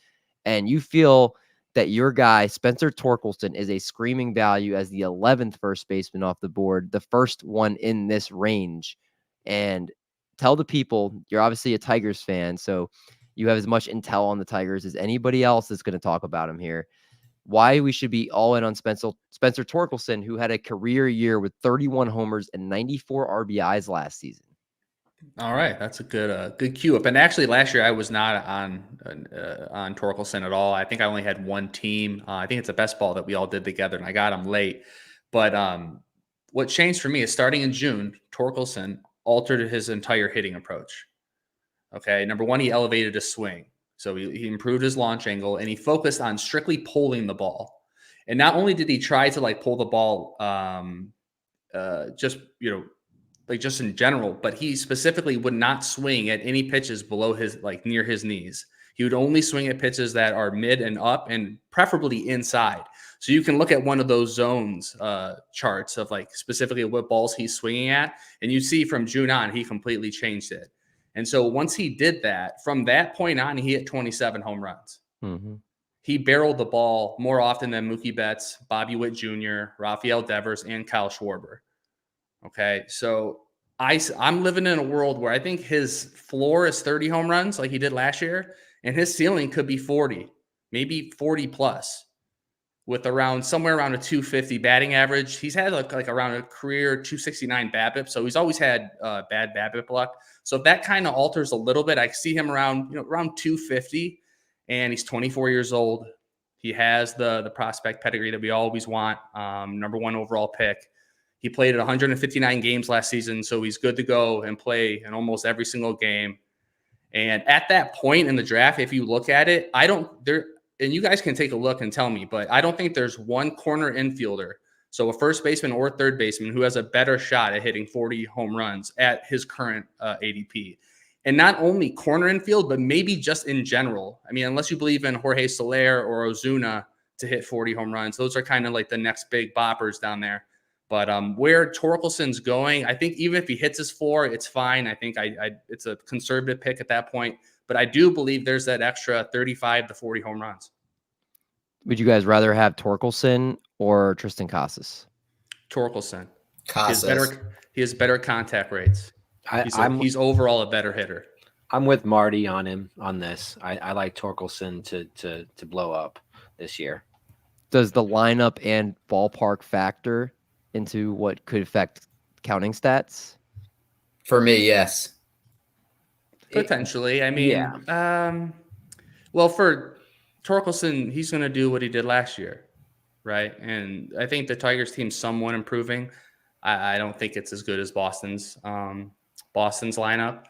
And you feel that your guy, Spencer Torkelson, is a screaming value as the 11th first baseman off the board, the first one in this range. And tell the people, you're obviously a Tigers fan, so you have as much intel on the Tigers as anybody else that's going to talk about him here. Why we should be all in on Spencer Torkelson, who had a career year with 31 homers and 94 RBIs last season. All right, that's a good cue up. And actually, last year I was not on Torkelson at all. I think I only had one team. I think it's a best ball that we all did together, and I got him late. But what changed for me is starting in June, Torkelson altered his entire hitting approach. Okay, number one, he elevated his swing. So he improved his launch angle, and he focused on strictly pulling the ball. And not only did he try to like pull the ball just in general, but he specifically would not swing at any pitches below his, like near his knees. He would only swing at pitches that are mid and up and preferably inside. So you can look at one of those zones charts of like specifically what balls he's swinging at. And you see from June on, he completely changed it. And so once he did that, from that point on, he hit 27 home runs. Mm-hmm. He barreled the ball more often than Mookie Betts, Bobby Witt Jr., Rafael Devers, and Kyle Schwarber. Okay, so I'm living in a world where I think his floor is 30 home runs like he did last year, and his ceiling could be 40, maybe 40 plus, with somewhere around a 250 batting average. He's had like around a career 269 BABIP, so he's always had bad BABIP luck. So if that kind of alters a little bit, I see him around 250, and he's 24 years old. He has the prospect pedigree that we always want. Number one overall pick. He played at 159 games last season, so he's good to go and play in almost every single game. And at that point in the draft, if you look at it, and you guys can take a look and tell me, but I don't think there's one corner infielder, so a first baseman or third baseman, who has a better shot at hitting 40 home runs at his current ADP. And not only corner infield, but maybe just in general. I mean, unless you believe in Jorge Soler or Ozuna to hit 40 home runs, those are kind of like the next big boppers down there. But where Torkelson's going, I think even if he hits his floor, it's fine. I think it's a conservative pick at that point. But I do believe there's that extra 35 to 40 home runs. Would you guys rather have Torkelson or Triston Casas? Torkelson. Casas. He has better contact rates. He's overall a better hitter. I'm with Marty on him on this. I like Torkelson to blow up this year. Does the lineup and ballpark factor into what could affect counting stats? For me, yes. Potentially. I mean, yeah. Well, for Torkelson, he's going to do what he did last year, right? And I think the Tigers team's somewhat improving. I don't think it's as good as Boston's lineup,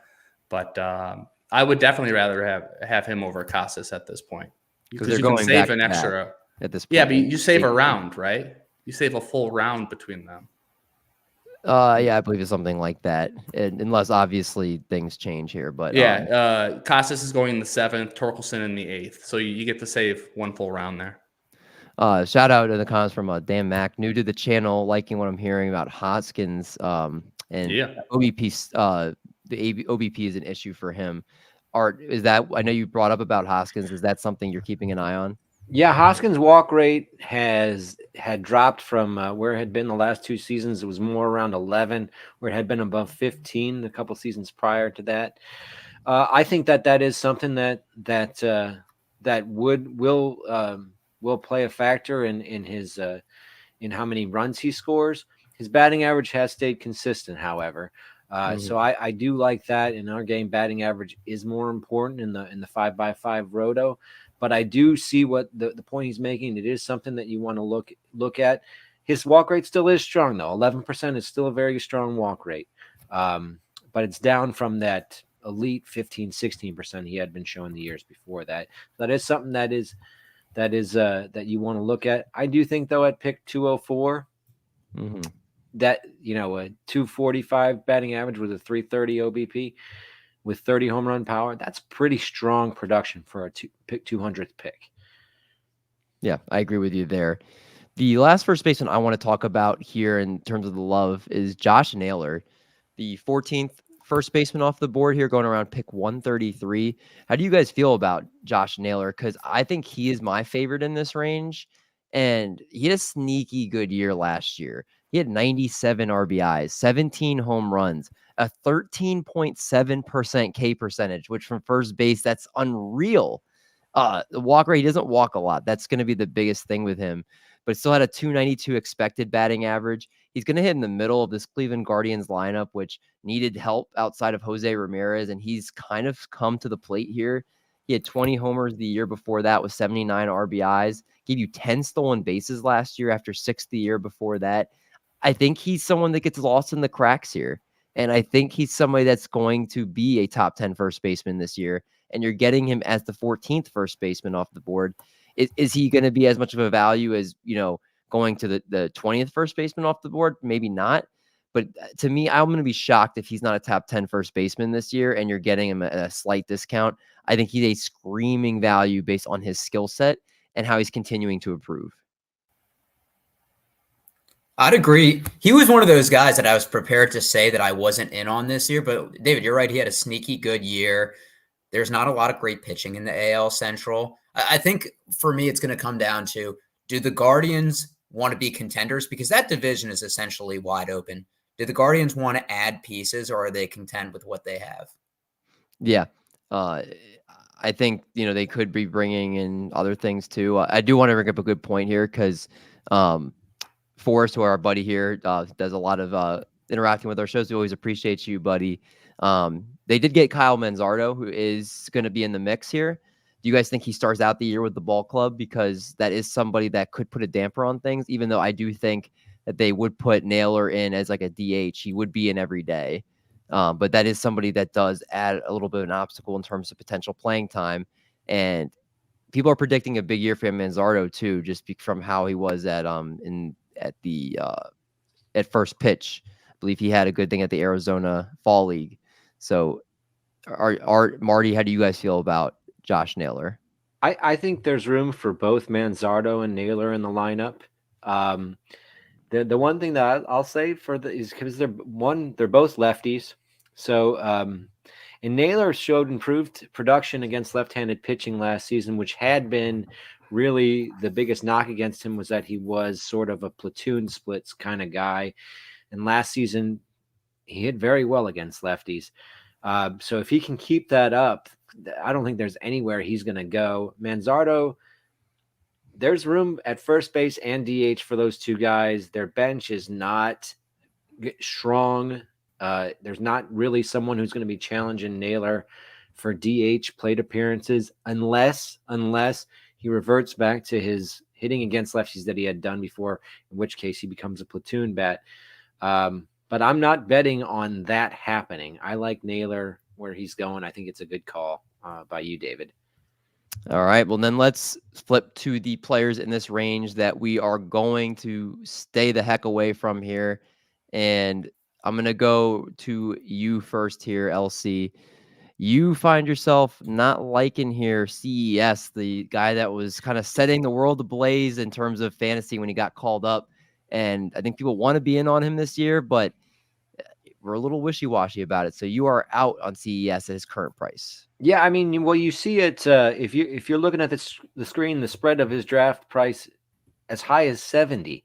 but I would definitely rather have him over Casas at this point, because you can save an extra at this point. Yeah, but you save a round, right? You save a full round between them. Yeah, I believe it's something like that, unless obviously things change here. But yeah, Casas is going in the 7th, Torkelson in the 8th, so you get to save one full round there. Shout out in the comments from Dan Mack, new to the channel, liking what I'm hearing about Hoskins and OBP. The OBP is an issue for him. Art, is that, I know you brought up about Hoskins. Is that something you're keeping an eye on? Yeah, Hoskins' walk rate had dropped from where it had been the last 2 seasons. It was more around 11, where it had been above 15 a couple seasons prior to that. I think that is something that will play a factor in his in how many runs he scores. His batting average has stayed consistent, however. So I do like that. In our game, batting average is more important in the 5x5 roto. But I do see what the point he's making. It is something that you want to look at. His walk rate still is strong, though. 11% is still a very strong walk rate. But it's down from that elite 15-16% he had been showing the years before that. That is something that you want to look at. I do think, though, at pick 204, that a 245 batting average with a 330 OBP with 30 home run power, that's pretty strong production for a pick 200th pick. Yeah, I agree with you there. The last first baseman I want to talk about here in terms of the love is Josh Naylor, the 14th first baseman off the board here, going around pick 133. How do you guys feel about Josh Naylor? Because I think he is my favorite in this range, and he had a sneaky good year last year. He had 97 RBIs, 17 home runs, a 13.7% K percentage, which from first base, that's unreal. The walk rate, he doesn't walk a lot. That's going to be the biggest thing with him, but still had a 292 expected batting average. He's going to hit in the middle of this Cleveland Guardians lineup, which needed help outside of Jose Ramirez, and he's kind of come to the plate here. He had 20 homers the year before that with 79 RBIs, gave you 10 stolen bases last year after 6 the year before that. I think he's someone that gets lost in the cracks here, and I think he's somebody that's going to be a top 10 first baseman this year, and you're getting him as the 14th first baseman off the board. Is he going to be as much of a value as, going to the 20th first baseman off the board? Maybe not. But to me, I'm going to be shocked if he's not a top 10 first baseman this year and you're getting him at a slight discount. I think he's a screaming value based on his skill set and how he's continuing to improve. I'd agree. He was one of those guys that I was prepared to say that I wasn't in on this year. But David, you're right. He had a sneaky good year. There's not a lot of great pitching in the AL Central. I think for me, it's going to come down to, do the Guardians want to be contenders? Because that division is essentially wide open. Do the Guardians want to add pieces, or are they content with what they have? Yeah. I think, they could be bringing in other things too. I do want to bring up a good point here because Forrest, who our buddy here, does a lot of interacting with our shows. We always appreciate you, buddy. They did get Kyle Manzardo, who is going to be in the mix here. Do you guys think he starts out the year with the ball club? Because that is somebody that could put a damper on things, even though I do think that they would put Naylor in as like a DH. He would be in every day. But that is somebody that does add a little bit of an obstacle in terms of potential playing time. And people are predicting a big year for Manzardo too, just from how he was at first pitch. I believe he had a good thing at the Arizona Fall League. So Marty, how do you guys feel about Josh Naylor? I think there's room for both Manzardo and Naylor in the lineup. The one thing that I'll say is because they're both lefties. So and Naylor showed improved production against left-handed pitching last season, which had been really the biggest knock against him, was that he was sort of a platoon splits kind of guy. And last season, he hit very well against lefties. So if he can keep that up, I don't think there's anywhere he's going to go. Manzardo, there's room at first base and DH for those two guys. Their bench is not strong. There's not really someone who's going to be challenging Naylor for DH plate appearances unless he reverts back to his hitting against lefties that he had done before, in which case he becomes a platoon bat. But I'm not betting on that happening. I like Naylor where he's going. I think it's a good call by you, David. All right. Well, then let's flip to the players in this range that we are going to stay the heck away from here. And I'm going to go to you first here, LC. You find yourself not liking here CES, the guy that was kind of setting the world ablaze in terms of fantasy when he got called up. And I think people want to be in on him this year, but we're a little wishy-washy about it. So you are out on CES at his current price. Yeah, I mean, well, you see it if you're looking at the screen, the spread of his draft price as high as 70,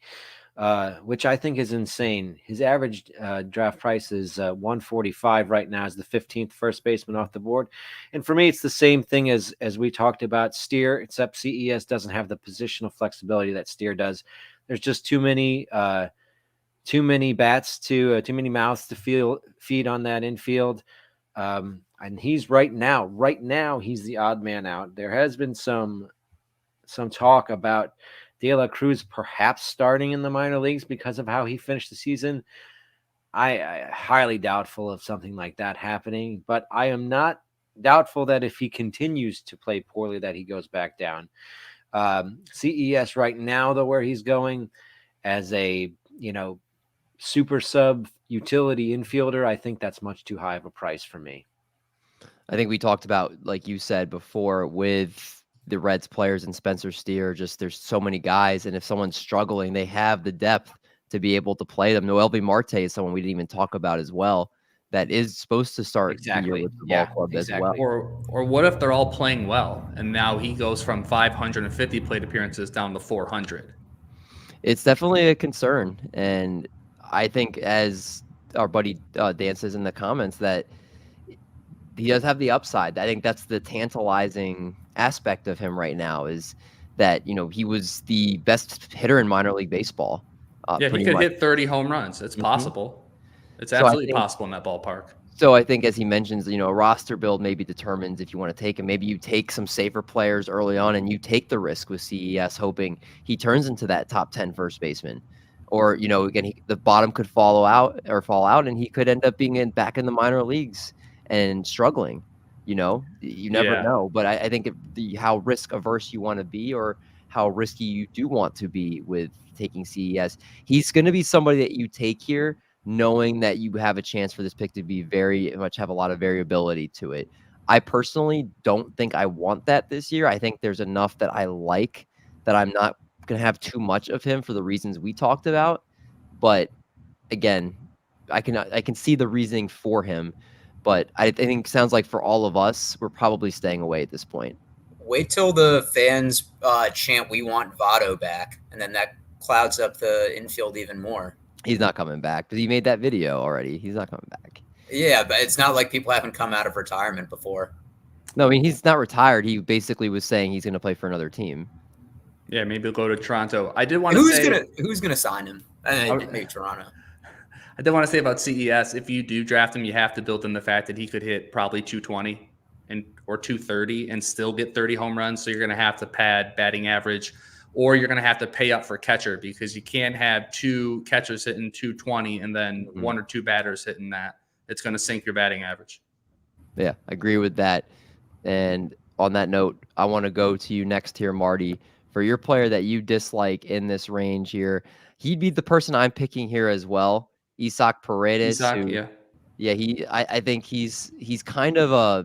which I think is insane. His average draft price is 145 right now as the 15th first baseman off the board. And for me, it's the same thing as we talked about Steer, except CES doesn't have the positional flexibility that Steer does. There's just too many bats too many mouths to feed on that infield. And he's right now he's the odd man out. There has been some talk about De La Cruz perhaps starting in the minor leagues because of how he finished the season. I highly doubtful of something like that happening, but I am not doubtful that if he continues to play poorly that he goes back down. CES right now, though, where he's going as a super sub utility infielder, I think that's much too high of a price for me. I think we talked about, like you said before, with the Reds players and Spencer Steer, just there's so many guys, and if someone's struggling, they have the depth to be able to play them. Noelvi Marte is someone we didn't even talk about as well, that is supposed to start the year with the ball club as well. Or what if they're all playing well, and now he goes from 550 plate appearances down to 400? It's definitely a concern, and I think, as our buddy Dan says in the comments, that he does have the upside. I think that's the tantalizing aspect of him right now, is that, he was the best hitter in minor league baseball. He could hit 30 home runs. It's possible. It's absolutely possible in that ballpark. So I think, as he mentions, a roster build maybe determines if you want to take him. Maybe you take some safer players early on and you take the risk with CES, hoping he turns into that top 10 first baseman. Or, again, the bottom could fall out, and he could end up being back in the minor leagues and struggling. You never know. But I think how risk averse you want to be, or how risky you do want to be with taking CES, he's going to be somebody that you take here, knowing that you have a chance for this pick to be very much have a lot of variability to it. I personally don't think I want that this year. I think there's enough that I like that I'm not going to have too much of him for the reasons we talked about. But again, I can see the reasoning for him. But I think it sounds like for all of us, we're probably staying away at this point. Wait till the fans chant, "We want Votto back," and then that clouds up the infield even more. He's not coming back because he made that video already. He's not coming back. Yeah, but it's not like people haven't come out of retirement before. No, I mean, he's not retired. He basically was saying he's going to play for another team. Yeah, maybe he'll go to Toronto. I did want to say who's gonna sign him? Maybe Toronto. I did want to say about CES, if you do draft him, you have to build in the fact that he could hit probably 220 or 230 and still get 30 home runs. So you're going to have to pad batting average, or you're going to have to pay up for catcher, because you can't have two catchers hitting 220 and then one or two batters hitting that. It's going to sink your batting average. Yeah, I agree with that. And on that note, I want to go to you next here, Marty, for your player that you dislike in this range here. He'd be the person I'm picking here as well. Isaac Paredes. I think he's kind of I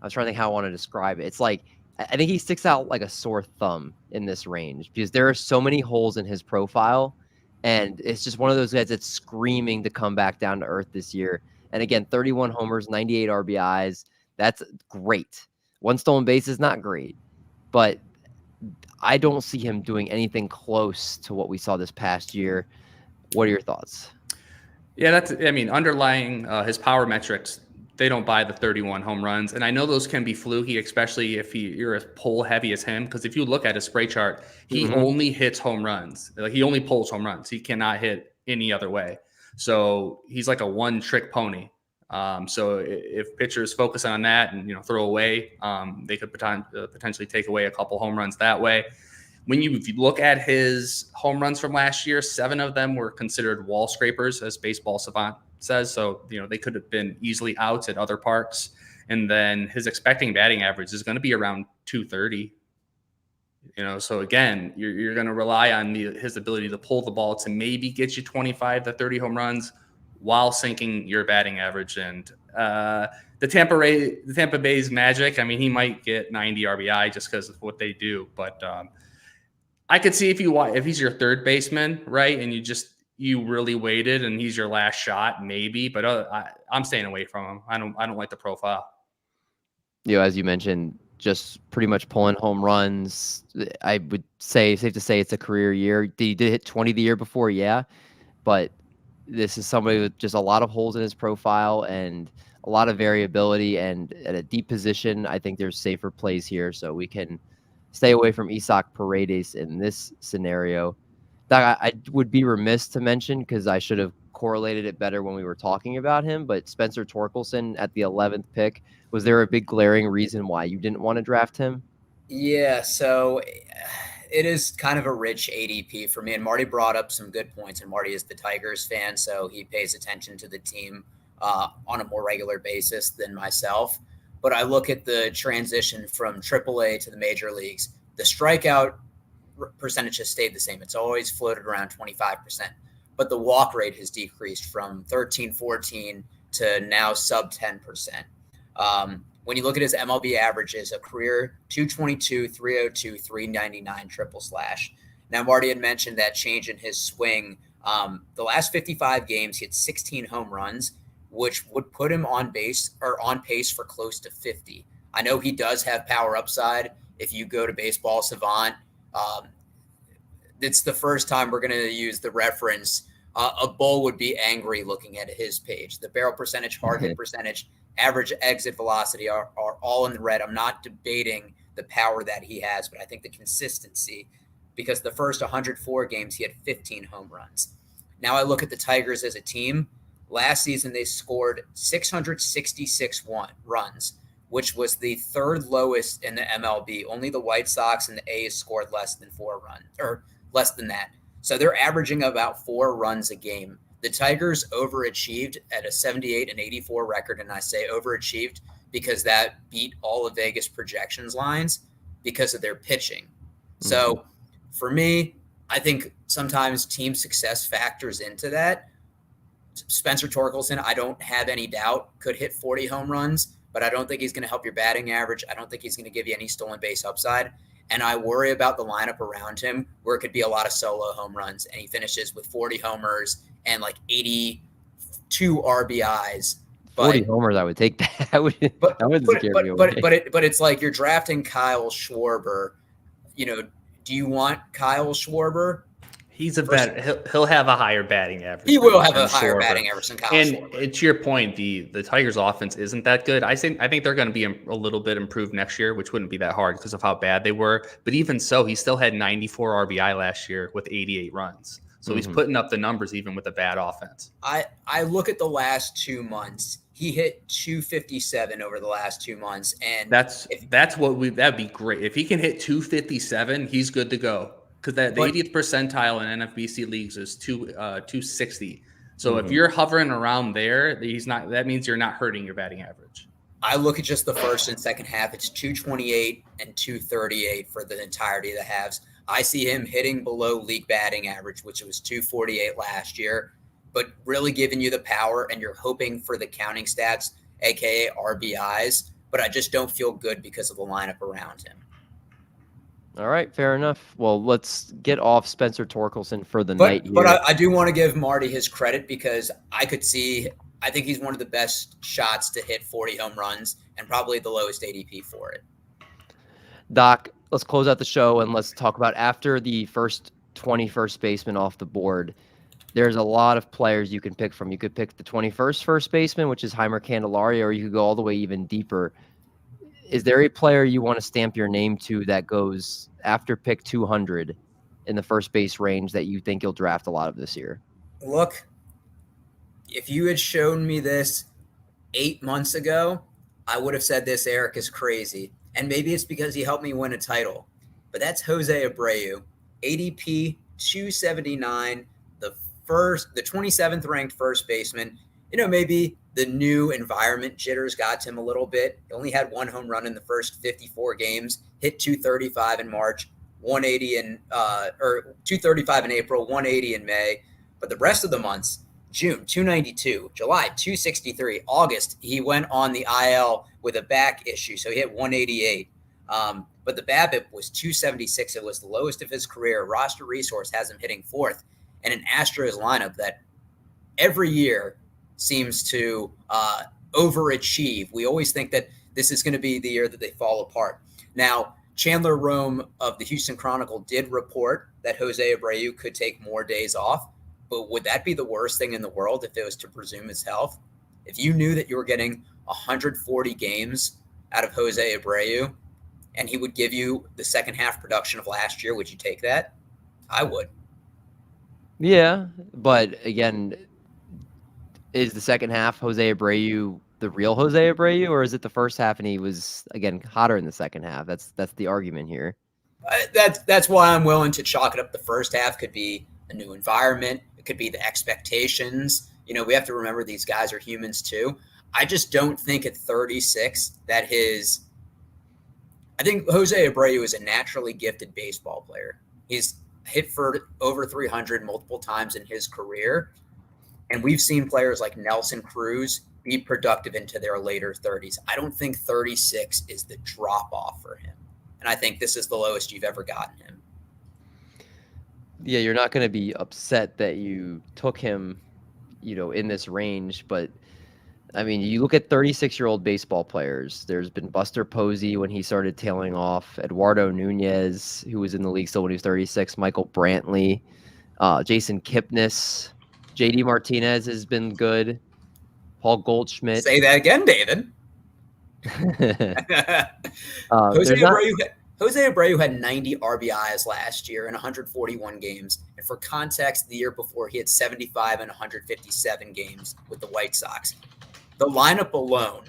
was trying to think how I want to describe it. It's like, I think he sticks out like a sore thumb in this range because there are so many holes in his profile, and it's just one of those guys that's screaming to come back down to earth this year. And again, 31 homers, 98 RBIs. That's great. One stolen base is not great, but I don't see him doing anything close to what we saw this past year. What are your thoughts? Yeah, underlying his power metrics, they don't buy the 31 home runs. And I know those can be fluky, especially if you're as pull heavy as him. Because if you look at his spray chart, he only hits home runs. Like, he only pulls home runs. He cannot hit any other way. So he's like a one trick pony. So if pitchers focus on that and, throw away, they could potentially take away a couple home runs that way. When you look at his home runs from last year, 7 of them were considered wall scrapers, as Baseball Savant says. So, they could have been easily outs at other parks. And then his expecting batting average is going to be around 230. So again, you're going to rely on his ability to pull the ball to maybe get you 25 to 30 home runs while sinking your batting average. And the Tampa Bay's magic, he might get 90 RBI just because of what they do. But I could see if he's your third baseman, right, and you really waited and he's your last shot, maybe. But I'm staying away from him. I don't like the profile. As you mentioned, just pretty much pulling home runs. I would say safe to say it's a career year. He did hit 20 the year before, yeah, but this is somebody with just a lot of holes in his profile and a lot of variability. And at a deep position, I think there's safer plays here, so we can stay away from Isaac Paredes in this scenario. That I would be remiss to mention because I should have correlated it better when we were talking about him. But Spencer Torkelson at the 11th pick, was there a big glaring reason why you didn't want to draft him? Yeah, so it is kind of a rich ADP for me. And Marty brought up some good points. And Marty is the Tigers fan, so he pays attention to the team on a more regular basis than myself. But I look at the transition from AAA to the major leagues. The strikeout percentage has stayed the same. It's always floated around 25%. But the walk rate has decreased from 13, 14 to now sub 10%. When you look at his MLB averages, a career 222, 302, 399 triple slash. Now, Marty had mentioned that change in his swing. The last 55 games, he had 16 home runs, which would put him on base or on pace for close to 50. I know he does have power upside. If you go to Baseball Savant, it's the first time we're going to use the reference. A bull would be angry looking at his page. The barrel percentage, hard hit percentage, average exit velocity are all in the red. I'm not debating the power that he has, but I think the consistency, because the first 104 games, he had 15 home runs. Now I look at the Tigers as a team. Last season, they scored 666 runs, which was the third lowest in the MLB. Only the White Sox and the A's scored less than 4 runs, or less than that. So they're averaging about 4 runs a game. The Tigers overachieved at a 78 and 84 record, and I say overachieved because that beat all of Vegas projections lines because of their pitching. Mm-hmm. So for me, I think sometimes team success factors into that. Spencer Torkelson, I don't have any doubt, could hit 40 home runs, but I don't think he's going to help your batting average. I don't think he's going to give you any stolen base upside. And I worry about the lineup around him where it could be a lot of solo home runs. And he finishes with 40 homers and like 82 RBIs. 40 homers, I would take that. That wouldn't scare me away. But it's like you're drafting Kyle Schwarber. Do you want Kyle Schwarber? He's he'll have a higher batting average. He will have a higher batting average than Kyle Schwarber. And to your point, the Tigers' offense isn't that good. I think they're going to be a little bit improved next year, which wouldn't be that hard because of how bad they were. But even so, he still had 94 RBI last year with 88 runs. So he's putting up the numbers even with a bad offense. I look at the last 2 months. He hit 257 over the last 2 months, and that'd be great if he can hit 257. He's good to go. Because the 80th percentile in NFBC leagues is 260. So if you're hovering around there, that means you're not hurting your batting average. I look at just the first and second half. It's 228 and 238 for the entirety of the halves. I see him hitting below league batting average, which was 248 last year, but really giving you the power, and you're hoping for the counting stats, aka RBIs. But I just don't feel good because of the lineup around him. All right, fair enough. Well, let's get off Spencer Torkelson for the night here. But I do want to give Marty his credit because I think he's one of the best shots to hit 40 home runs and probably the lowest ADP for it. Doc, let's close out the show and let's talk about after the first 20 first baseman off the board. There's a lot of players you can pick from. You could pick the 21st first baseman, which is Heimer Candelaria, or you could go all the way even deeper. Is there a player you want to stamp your name to that goes after pick 200 in the first base range that you think you'll draft a lot of this year? Look, if you had shown me this 8 months ago, I would have said this Eric is crazy. And maybe it's because he helped me win a title. But that's Jose Abreu, ADP 279, the 27th ranked first baseman. Maybe the new environment jitters got to him a little bit. He only had 1 home run in the first 54 games, hit 235 in March, 235 in April, 180 in May. But the rest of the months, June, 292, July, 263, August, he went on the IL with a back issue, so he hit 188. But the BABIP was 276. It was the lowest of his career. Roster Resource has him hitting 4th. and an Astros lineup that every year seems to overachieve. We always think that this is going to be the year that they fall apart. Now, Chandler Rome of the Houston Chronicle did report that Jose Abreu could take more days off, but would that be the worst thing in the world if it was to presume his health? If you knew that you were getting 140 games out of Jose Abreu and he would give you the second half production of last year, would you take that? I would. Yeah, but again, is the second half Jose Abreu the real Jose Abreu, or is it the first half and he was again hotter in the second half? That's the argument here. That's why I'm willing to chalk it up. The first half could be a new environment. It could be the expectations. You know, we have to remember these guys are humans too. I just don't think at 36 that I think Jose Abreu is a naturally gifted baseball player. He's hit for over 300 multiple times in his career. And we've seen players like Nelson Cruz be productive into their later 30s. I don't think 36 is the drop off for him. And I think this is the lowest you've ever gotten him. Yeah, you're not going to be upset that you took him, in this range. But, I mean, you look at 36-year-old baseball players. There's been Buster Posey when he started tailing off, Eduardo Nunez, who was in the league still when he was 36, Michael Brantley, Jason Kipnis, J.D. Martinez has been good, Paul Goldschmidt. Say that again, David. Jose Abreu had 90 RBIs last year in 141 games. And for context, the year before he had 75 in 157 games with the White Sox. The lineup alone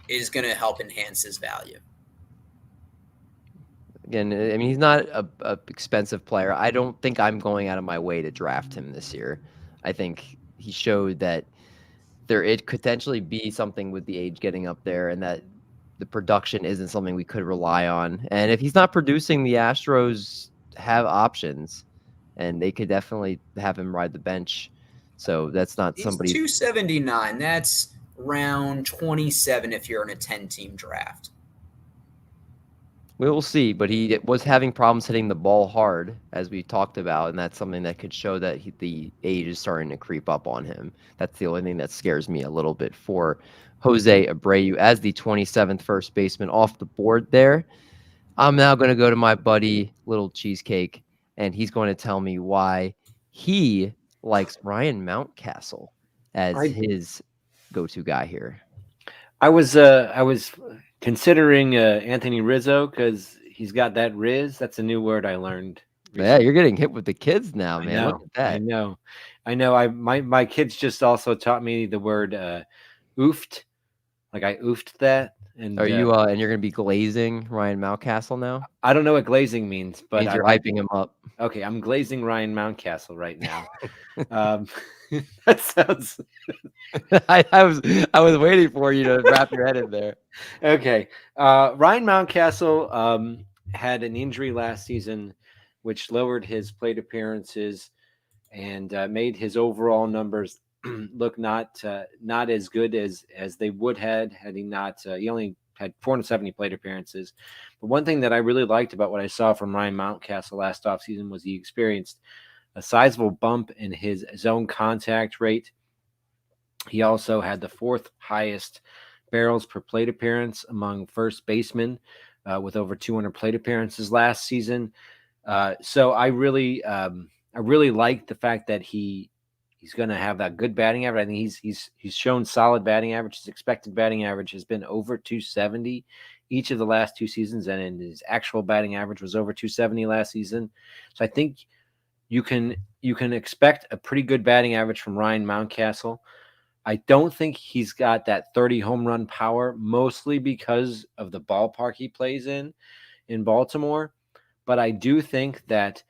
is going to help enhance his value. Again, I mean, he's not a expensive player. I don't think I'm going out of my way to draft him this year. I think he showed that it could potentially be something with the age getting up there, and that the production isn't something we could rely on. And if he's not producing, the Astros have options, and they could definitely have him ride the bench. So that's not somebody. 279. That's round 27 if you're in a 10-team draft. We will see, but he was having problems hitting the ball hard, as we talked about, and that's something that could show that the age is starting to creep up on him. That's the only thing that scares me a little bit for Jose Abreu as the 27th first baseman off the board there. I'm now going to go to my buddy Little Cheesecake, and he's going to tell me why he likes Ryan Mountcastle as his go-to guy here. I was considering Anthony Rizzo because he's got that Riz. That's a new word I learned recently. Yeah, you're getting hit with the kids now, man. Look at that. I know. My kids just also taught me the word oofed. Like I oofed that. And are you and you're gonna be glazing Ryan Mountcastle now? I don't know what glazing means, but you're hyping him up. Okay, I'm glazing Ryan Mountcastle right now. That sounds. I was waiting for you to wrap your head in there. Okay, Ryan Mountcastle had an injury last season, which lowered his plate appearances and made his overall numbers look not as good as they would had he not. He only had 470 plate appearances. But one thing that I really liked about what I saw from Ryan Mountcastle last offseason was he experienced a sizable bump in his zone contact rate. He also had the fourth highest barrels per plate appearance among first basemen with over 200 plate appearances last season. So I really like the fact that he's going to have that good batting average. I think he's shown solid batting average. His expected batting average has been over 270 each of the last two seasons, and his actual batting average was over 270 last season. So I think you can expect a pretty good batting average from Ryan Mountcastle. I don't think he's got that 30 home run power, mostly because of the ballpark he plays in Baltimore. But I do think that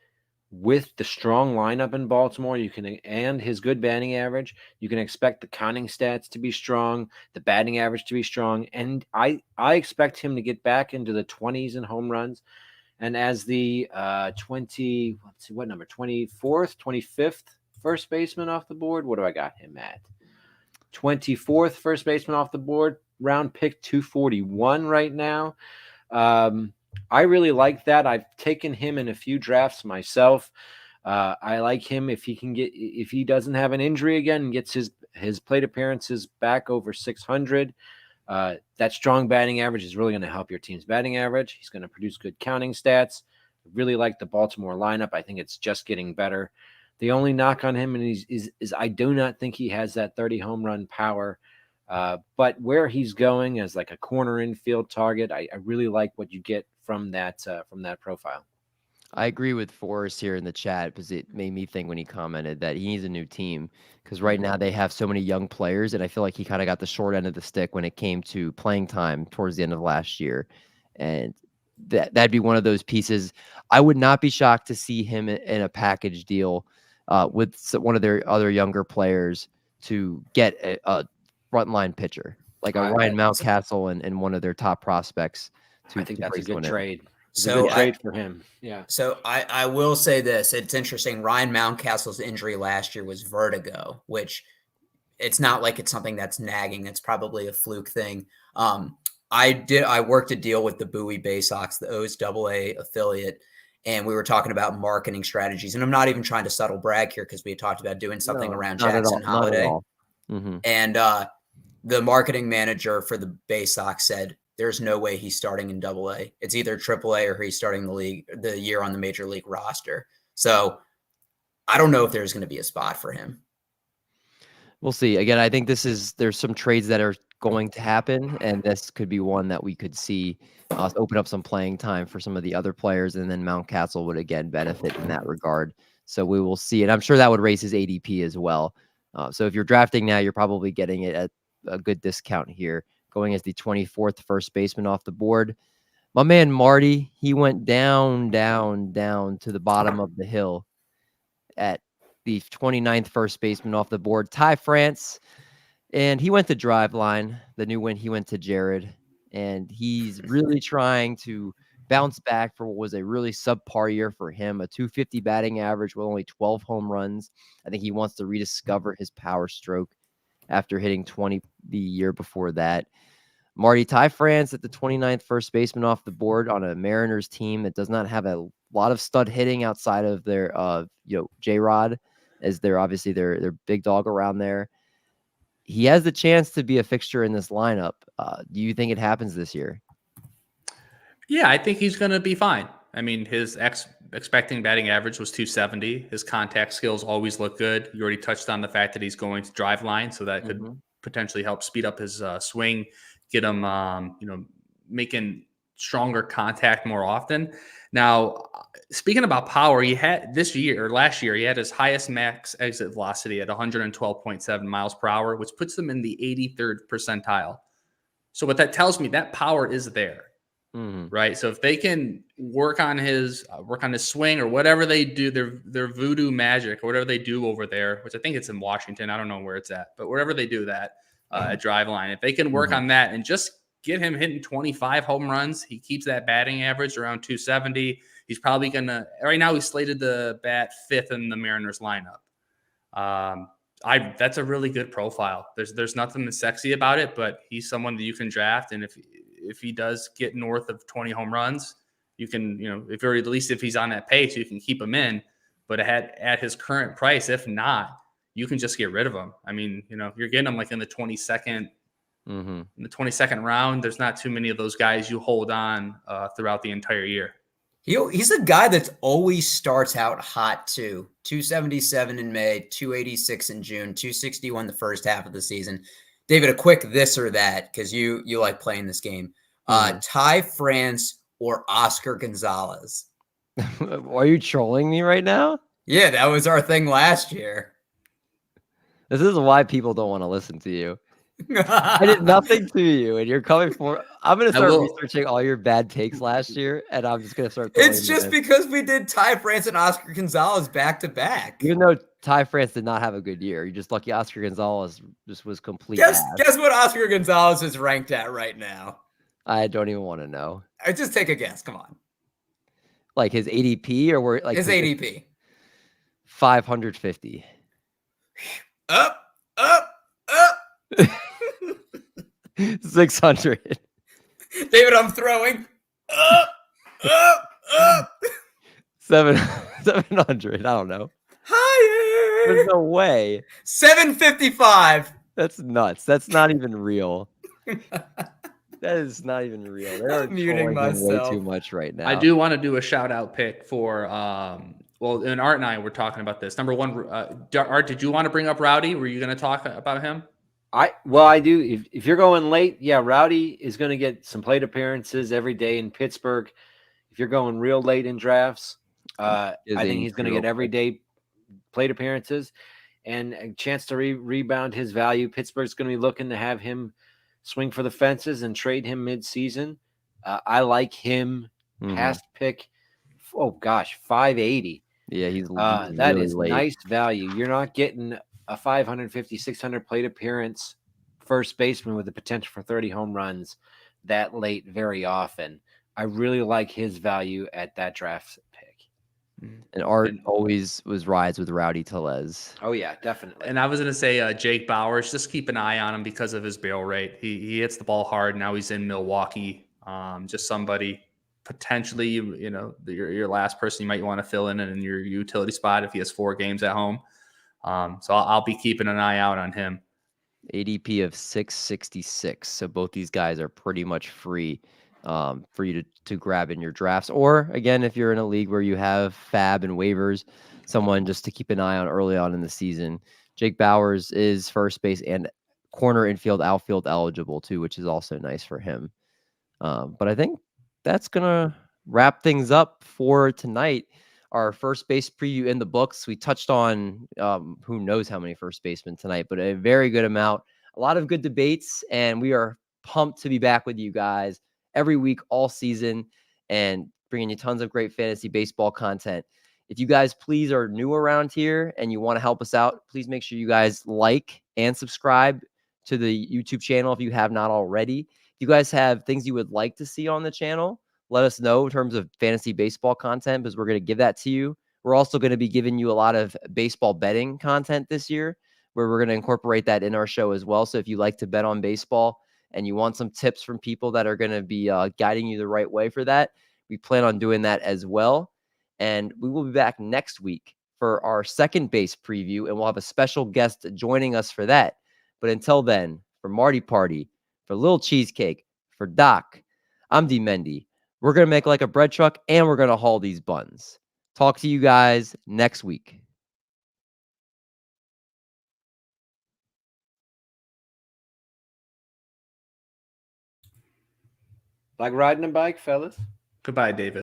with the strong lineup in Baltimore, and his good batting average, you can expect the counting stats to be strong, the batting average to be strong, and I expect him to get back into the 20s in home runs. And as the 24th, 25th first baseman off the board, what do I got him at? 24th first baseman off the board, round pick 241 right now. I really like that. I've taken him in a few drafts myself. I like him if he doesn't have an injury again and gets his plate appearances back over 600. That strong batting average is really going to help your team's batting average. He's going to produce good counting stats. I really like the Baltimore lineup. I think it's just getting better. The only knock on him is I do not think he has that 30 home run power. But where he's going as like a corner infield target, I really like what you get from that profile. I agree with Forrest here in the chat because it made me think when he commented that he needs a new team because right now they have so many young players, and I feel like he kind of got the short end of the stick when it came to playing time towards the end of last year. And that'd be one of those pieces. I would not be shocked to see him in a package deal with one of their other younger players to get a frontline pitcher like a Ryan Mountcastle and one of their top prospects. I think that's a good trade. It's a good trade for him. Yeah. So I will say this. It's interesting. Ryan Mountcastle's injury last year was vertigo, which it's not like it's something that's nagging. It's probably a fluke thing. I worked a deal with the Bowie Bay Sox, the O's AA affiliate, and we were talking about marketing strategies. And I'm not even trying to subtle brag here because we had talked about doing something around Jackson Holiday. Mm-hmm. And the marketing manager for the Bay Sox said, there's no way he's starting in AA. It's either AAA or he's starting the year on the major league roster. So I don't know if there's going to be a spot for him. We'll see. Again, I think there's some trades that are going to happen, and this could be one that we could see open up some playing time for some of the other players, and then Mountcastle would again benefit in that regard. So we will see, and I'm sure that would raise his ADP as well. So if you're drafting now, you're probably getting it at a good discount here, going as the 24th first baseman off the board. My man Marty, he went down to the bottom of the hill at the 29th first baseman off the board, Ty France. And he went to Driveline. The new win, he went to Jared. And he's really trying to bounce back for what was a really subpar year for him, a 250 batting average with only 12 home runs. I think he wants to rediscover his power stroke after hitting 20 the year before that. Marty, Ty France at the 29th first baseman off the board on a Mariners team that does not have a lot of stud hitting outside of their J-Rod, as they're obviously their big dog around there. He has the chance to be a fixture in this lineup. Do you think it happens this year? Yeah, I think he's going to be fine. I mean, his expecting batting average was 270. His contact skills always look good. You already touched on the fact that he's going to Driveline, so that could potentially help speed up his swing, get him, making stronger contact more often. Now, speaking about power, he had last year, he had his highest max exit velocity at 112.7 miles per hour, which puts him in the 83rd percentile. So what that tells me, that power is there. Right. So if they can work on his swing or whatever they do, their voodoo magic or whatever they do over there, which I think it's in Washington. I don't know where it's at, but wherever they do that at Driveline, if they can work on that and just get him hitting 25 home runs, he keeps that batting average around 270. He's probably right now he's slated to bat 5th in the Mariners lineup. That's a really good profile. There's nothing that's sexy about it, but he's someone that you can draft. And if he does get north of 20 home runs, you can, if he's on that pace, you can keep him in. But at his current price, if not, you can just get rid of him. I mean, you're getting him like in the 22nd, in the 22nd round. There's not too many of those guys you hold on throughout the entire year. He's a guy that always starts out hot too. 277 in May, 286 in June, 261 the first half of the season. David, a quick this or that, because you like playing this game. Ty France or Oscar Gonzalez? Are you trolling me right now? Yeah, that was our thing last year. This is why people don't want to listen to you. I did nothing to you, and you're coming for. I'm going to start researching all your bad takes last year, and I'm just going to start. It's just because we did Ty France and Oscar Gonzalez back to back. Even though Ty France did not have a good year, you're just lucky Oscar Gonzalez just was complete. Guess what Oscar Gonzalez is ranked at right now? I don't even want to know. Just take a guess. Come on. Like his ADP or his ADP? 550. Up. 600. David, I'm throwing up. 700. 700. I don't know. Higher. There's no way. 755. That's nuts. That's not even real. That is not even real. They are I'm muting trolling him way myself. too much right now. I do want to do a shout out pick for well, and Art and I were talking about this. Number one, Art, did you want to bring up Rowdy? Were you going to talk about him? I do. If you're going late, yeah, Rowdy is going to get some plate appearances every day in Pittsburgh. If you're going real late in drafts, I think he's going to get everyday plate appearances and a chance to rebound his value. Pittsburgh's going to be looking to have him swing for the fences and trade him mid-season. I like him past pick. Oh gosh, 580. Yeah, he's that really is late. Nice value. You're not getting a 550, 600 plate appearance first baseman with the potential for 30 home runs that late very often. I really like his value at that draft pick. And Art always rides with Rowdy Tellez. Oh yeah, definitely. And I was going to say Jake Bauers, just keep an eye on him because of his barrel rate. He hits the ball hard. Now he's in Milwaukee. Just somebody potentially, your last person you might want to fill in your utility spot if he has 4 games at home. So I'll be keeping an eye out on him. ADP of 666. So both these guys are pretty much free for you to grab in your drafts. Or again, if you're in a league where you have fab and waivers, someone just to keep an eye on early on in the season. Jake Bauers is first base and corner, infield, outfield eligible too, which is also nice for him. But I think that's going to wrap things up for tonight. Our first base preview in the books. We touched on who knows how many first basemen tonight, but a very good amount. A lot of good debates, and we are pumped to be back with you guys every week, all season, and bringing you tons of great fantasy baseball content. If you guys please are new around here and you want to help us out, please make sure you guys like and subscribe to the YouTube channel if you have not already. If you guys have things you would like to see on the channel, let us know in terms of fantasy baseball content, because we're going to give that to you. We're also going to be giving you a lot of baseball betting content this year, where we're going to incorporate that in our show as well. So if you like to bet on baseball and you want some tips from people that are going to be guiding you the right way for that, we plan on doing that as well. And we will be back next week for our second base preview, and we'll have a special guest joining us for that. But until then, for Marty Party, for Little Cheesecake, for Doc, I'm D. Mendy. We're going to make like a bread truck, and we're going to haul these buns. Talk to you guys next week. Like riding a bike, fellas. Goodbye, David.